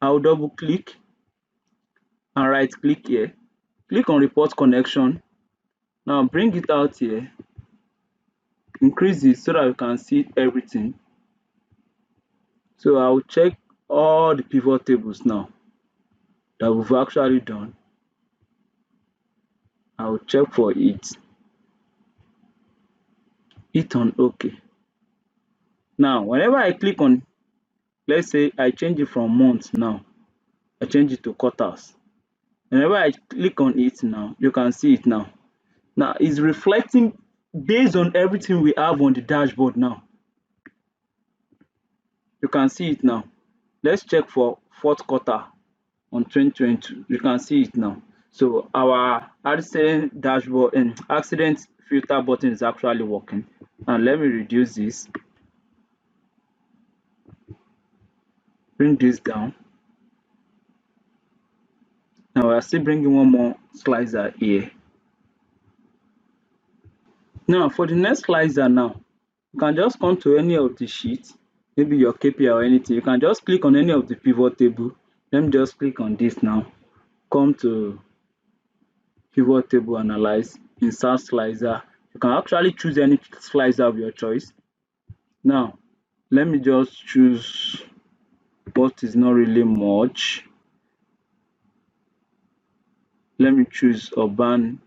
I'll double click and right click here, click on report connection. Now bring it out here, increase it so that you can see everything. So I'll check all the pivot tables now that we've actually done. I'll check for it, hit on OK. Now whenever I click on, let's say I change it from months now, I change it to quarters. Whenever I click on it now, you can see it now. Now it's reflecting based on everything we have on the dashboard now. You can see it now. Let's check for fourth quarter on 2022. You can see it now. So our accident dashboard and accident filter button is actually working. And let me reduce this. Bring this down. Now we are still bringing one more slicer here. Now for the next slicer now, you can just come to any of the sheets, maybe your KPI or anything. You can just click on any of the pivot table. Let me just click on this now. Come to pivot table, analyze, insert slicer. You can actually choose any slicer of your choice. Now let me just choose what is not really much. let me choose urban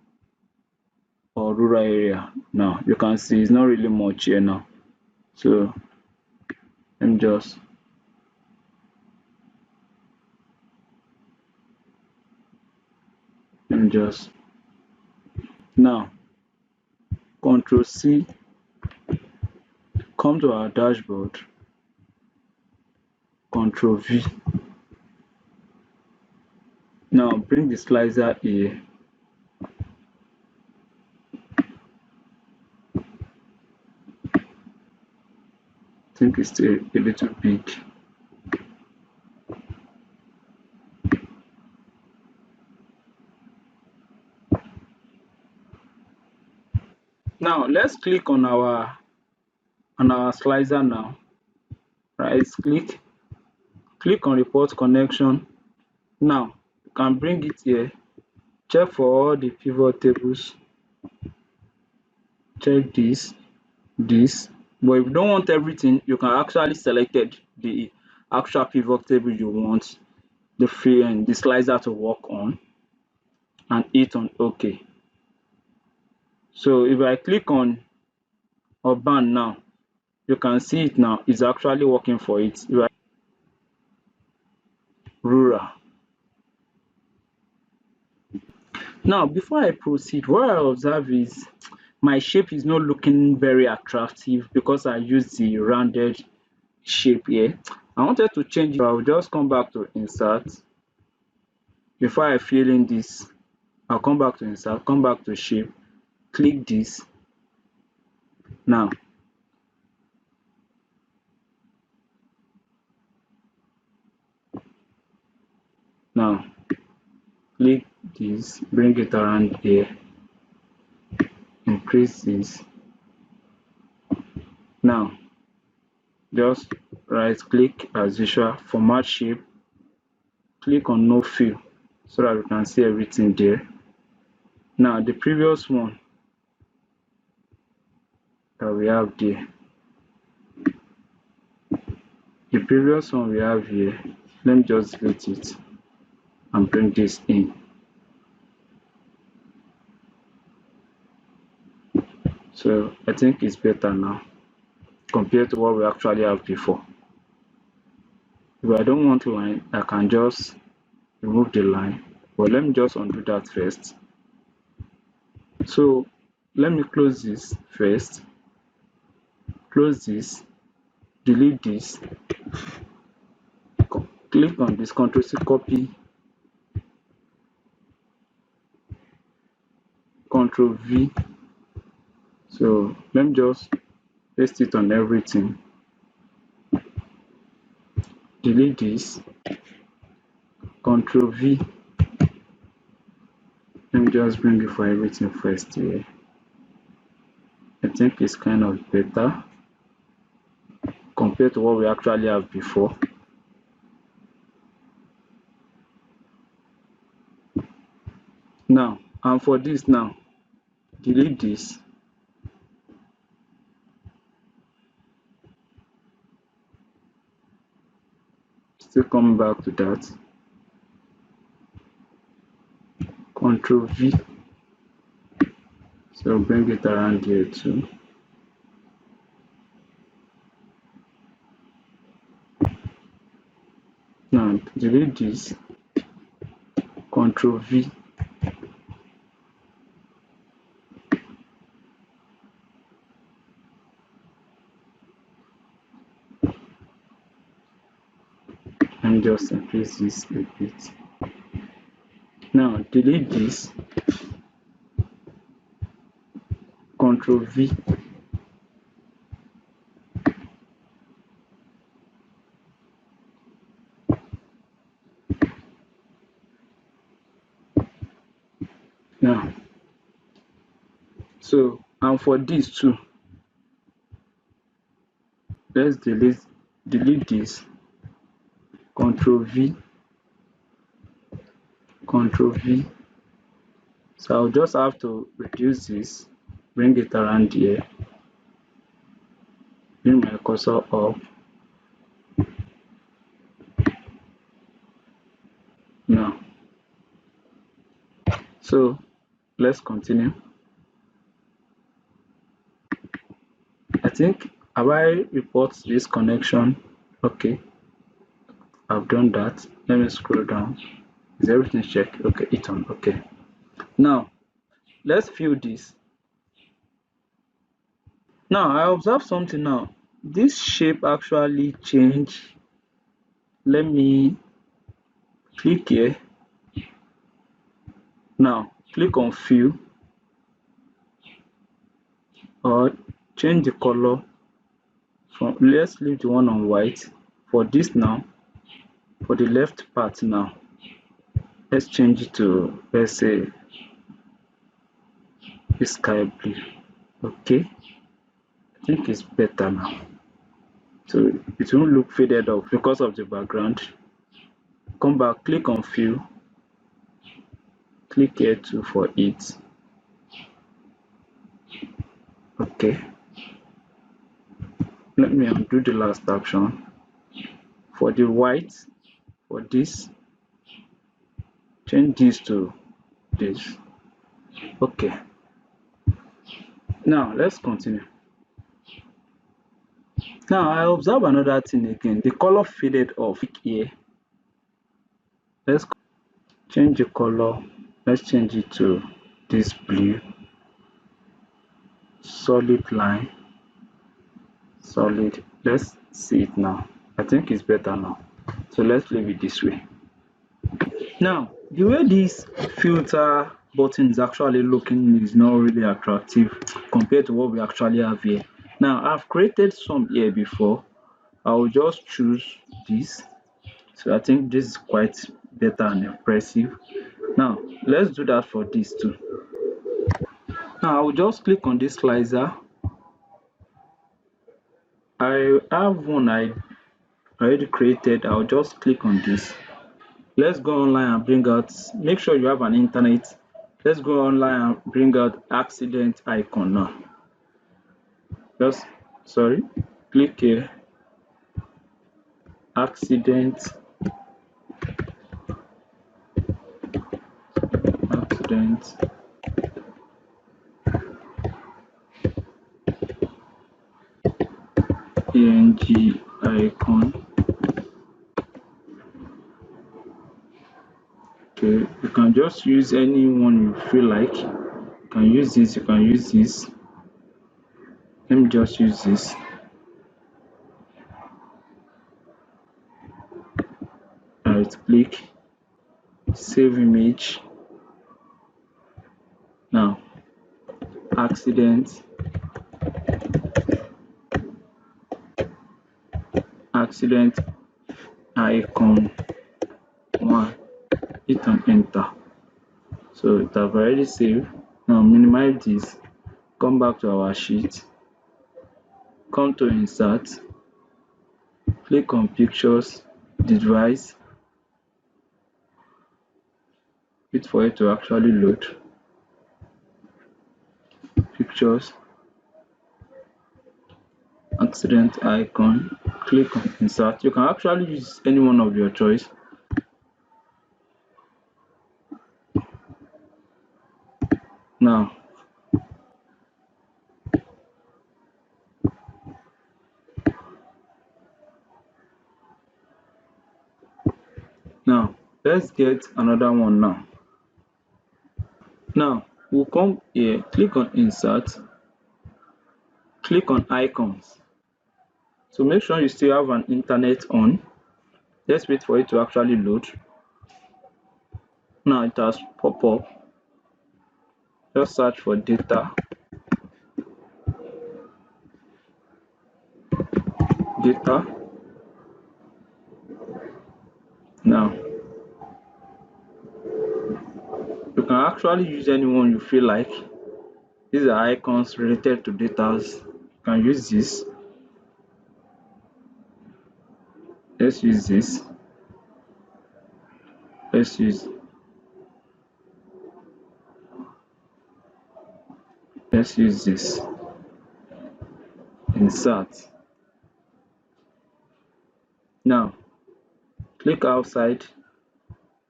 or rural area. Now you can see it's not really much here now, so let me just now Control C, come to our dashboard, Control V. Now bring the slicer here. I think it's still a little big. Now let's click on our slicer now. Right click on report connection. Now you can bring it here, check for all the pivot tables, check this, but if you don't want everything, you can actually select the actual pivot table you want the slicer to work on and hit on OK. So if I click on urban now, you can see it now, it's actually working for it. Rural. Now before I proceed, what I observe is my shape is not looking very attractive because I use the rounded shape here. I wanted to change it. I'll just come back to insert. Before I fill in this, I'll come back to insert, come back to shape, click this. Now click this, bring it around here, increase this. Now just right click as usual, format shape, click on no fill so that we can see everything there. Now the previous one that we have there, here, let me just delete it and bring this in. So I think it's better now compared to what we actually have before. If I don't want line, I can just remove the line, but let me just undo that first. So let me close this first, close this, delete this, click on this, Ctrl C, copy, Ctrl V. So let me just paste it on everything, delete this, Ctrl V. Let me just bring it for everything first here. I think it's kind of better compared to what we actually have before. Now, and for this now, delete this, still coming back to that, Ctrl V. So bring it around here too. Now delete this, Ctrl V. And just increase this a bit. Now delete this, Ctrl V. Now, so and for this too, let's delete this, Ctrl V, Ctrl V. So I'll just have to reduce this, bring it around here, bring my cursor up. Now So let's continue. I think, have I report this connection? Okay, I've done that. Let me scroll down. Is everything checked? Okay, it's on. Okay. Now let's view this. Now I observe something now. This shape actually change. Let me click here. Now click on fill or change the color from, let's leave the one on white. For this now, for the left part now, let's change it to, let's say, sky blue. Okay, I think it's better now. So it won't look faded off because of the background. Come back, click on fill, click here too for it. Okay, let me undo the last action. For the white, for this, change this to this. Okay, now let's continue. Now I observe another thing again. The color faded off here. Let's change the color. Let's change it to this blue. Solid line. Solid. Let's see it now. I think it's better now. So let's leave it this way. Now, the way this filter button is actually looking is not really attractive compared to what we actually have here. Now, I've created some here before. I will just choose this. So I think this is quite better and impressive. Now, let's do that for this too. Now, I will just click on this slicer. I have one I already created. I'll just click on this. Let's go online and bring out, make sure you have an internet. Let's go online and bring out accident icon now. Just, sorry, click here, accident, accident, png icon. Okay, you can just use any one you feel like. You can use this, you can use this. Let me just use this. Right click, save image. Now, accident, accident icon 1. Hit on enter. So it have already saved. Now minimize this, come back to our sheet, come to insert, click on pictures, device, wait for it to actually load. Pictures, accident icon, click on insert. You can actually use any one of your choice. Now let's get another one now. Now we'll come here, click on insert, click on icons. So make sure you still have an internet on. Let's wait for it to actually load. Now it has pop up. Just search for data, data. Now you can actually use any one you feel like. These are icons related to data. You can use this. Let's use this. Let's use this. Insert. Now click outside,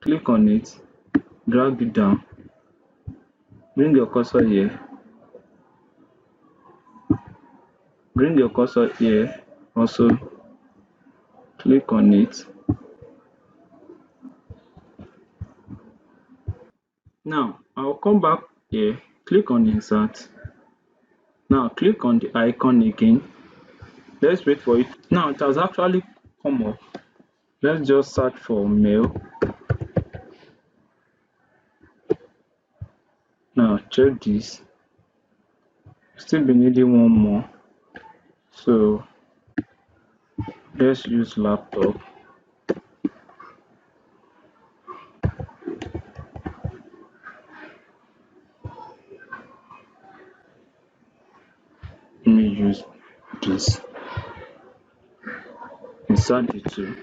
click on it, drag it down. Bring your cursor here. Bring your cursor here. Also click on it. Now I'll come back here, click on insert. Now click on the icon again. Let's wait for it. Now it has actually come up. Let's just search for mail. Now check this. Still be needing one more. So let's use laptop. Let me use this. Insert the two.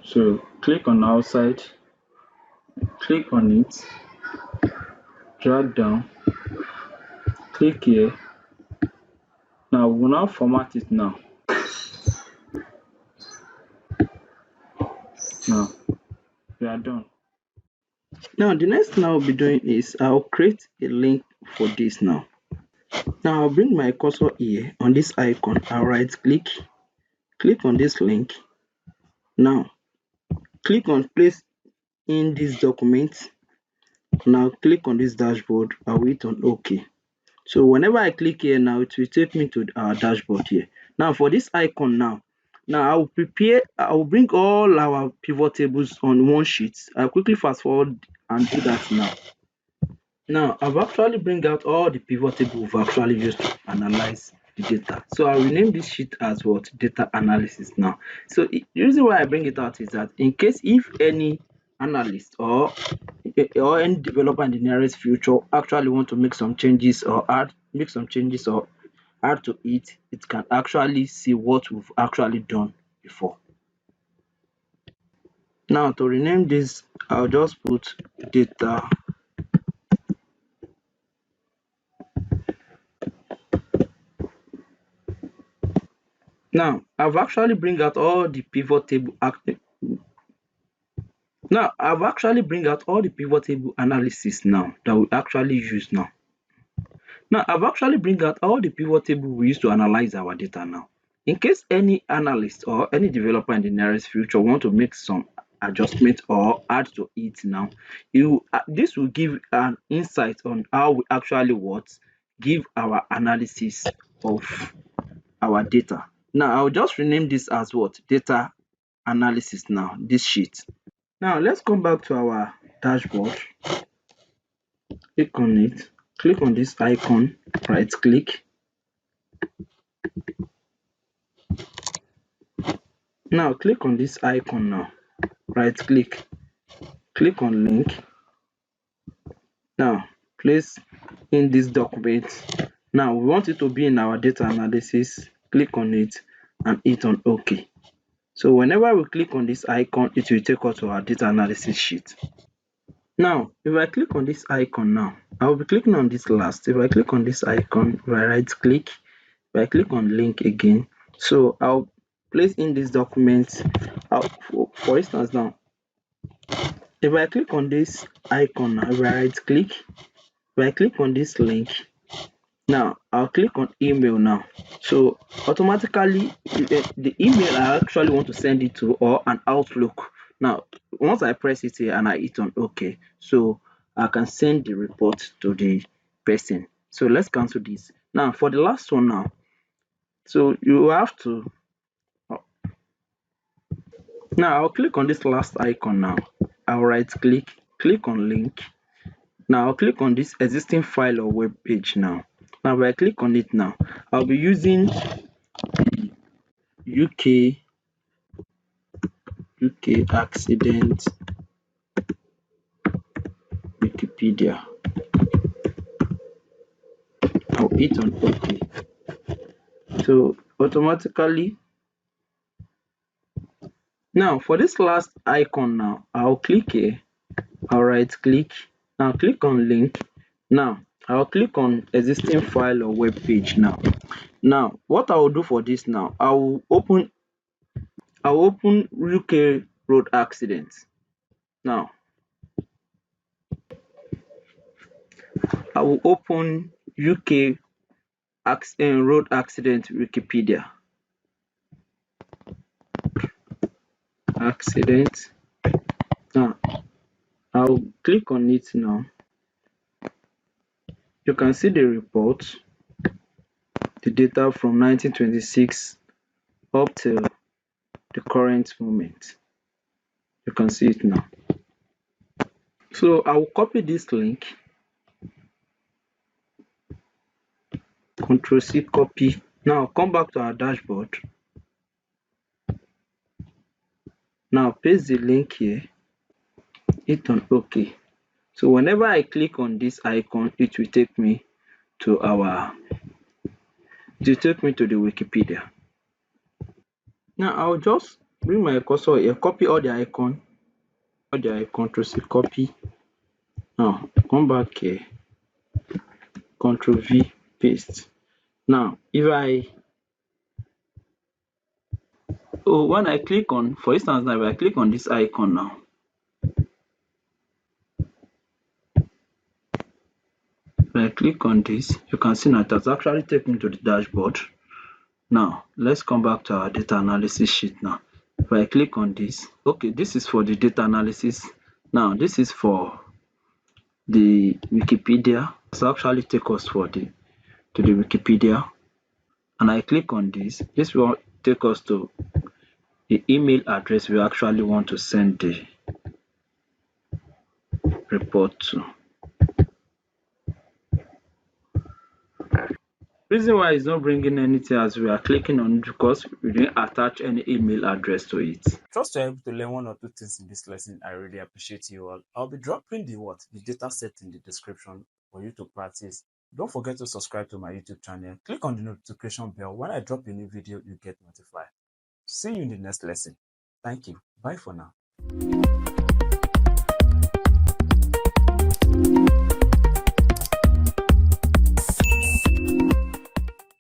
So click on outside, click on it, drag down, click here. Now we'll now format it now. Now we are done. Now the next thing I'll be doing is I'll create a link for this now. Now I'll bring my cursor here on this icon. I'll right click, click on this link. Now click on place in this document. Now click on this dashboard. I'll hit on OK. So whenever I click here now, it will take me to our dashboard here. Now for this icon now I will bring all our pivot tables on one sheet. I'll quickly fast forward and do that now. Now I've actually bring out all the pivot table we've actually used to analyze the data. So I'll rename this sheet as what? Data analysis now. So the reason why I bring it out is that in case if any analyst or any developer in the nearest future actually want to make some changes or add to it, it can actually see what we've actually done before. Now to rename this, I'll just put data. Now I've actually bring out all the pivot table analysis now that we actually use now. Now I've actually bring out all the pivot table we use to analyze our data now. In case any analyst or any developer in the nearest future want to make some adjustment or add to it now, this will give an insight on how we actually give our analysis of our data. Now I'll just rename this as what? Data analysis now, this sheet. Now let's come back to our dashboard. Click on it, click on this icon, right click. Now click on this icon now, right click, click on link. Now place in this document. Now we want it to be in our data analysis, click on it and hit on OK. So whenever we click on this icon, it will take us to our data analysis sheet. Now if I click on this icon now, I will be clicking on this last. If I click on this icon, if I right click, if I click on link again, so I'll place in this document. For instance now, if I click on this icon now, if I right click, if I click on this link, now I'll click on email now. So automatically the email I actually want to send it to, or an Outlook. Now once I press it here and I hit on OK, so I can send the report to the person. So let's cancel this. Now for the last one now, so you have to, now I'll click on this last icon now. I'll right click, click on link. Now I'll click on this existing file or web page now. Now if I click on it now, I'll be using the UK accident Wikipedia. I'll hit on OK. So automatically, now for this last icon now, I'll click here, I'll right click, now click on link. Now I'll click on existing file or web page now. Now what I will do for this now, I'll open UK road accident. Now I will open UK road accident Wikipedia. Accident. Now I'll click on it now. You can see the report, the data from 1926 up till the current moment. You can see it now. So I will copy this link, Ctrl C copy. Now come back to our dashboard. Now paste the link here, hit on OK. So whenever I click on this icon, it will take me to the Wikipedia. Now I'll just bring my cursor here, copy all the icon, Ctrl C copy. Now come back here, Ctrl V paste. Now when I click on, for instance now, if I click on this icon now, when I click on this, you can see now it has actually taken me to the dashboard. Now let's come back to our data analysis sheet now. If I click on this, okay, this is for the data analysis. Now this is for the Wikipedia. It's actually take us to the Wikipedia, and I click on this. This will take us to the email address we actually want to send the report to. Reason why it's not bringing anything as we are clicking on it because we didn't attach any email address to it. Trust you're able to learn one or two things in this lesson. I really appreciate you all. I'll be dropping the data set in the description for you to practice. Don't forget to subscribe to my YouTube channel. Click on the notification bell. When I drop a new video, you get notified. See you in the next lesson. Thank you. Bye for now.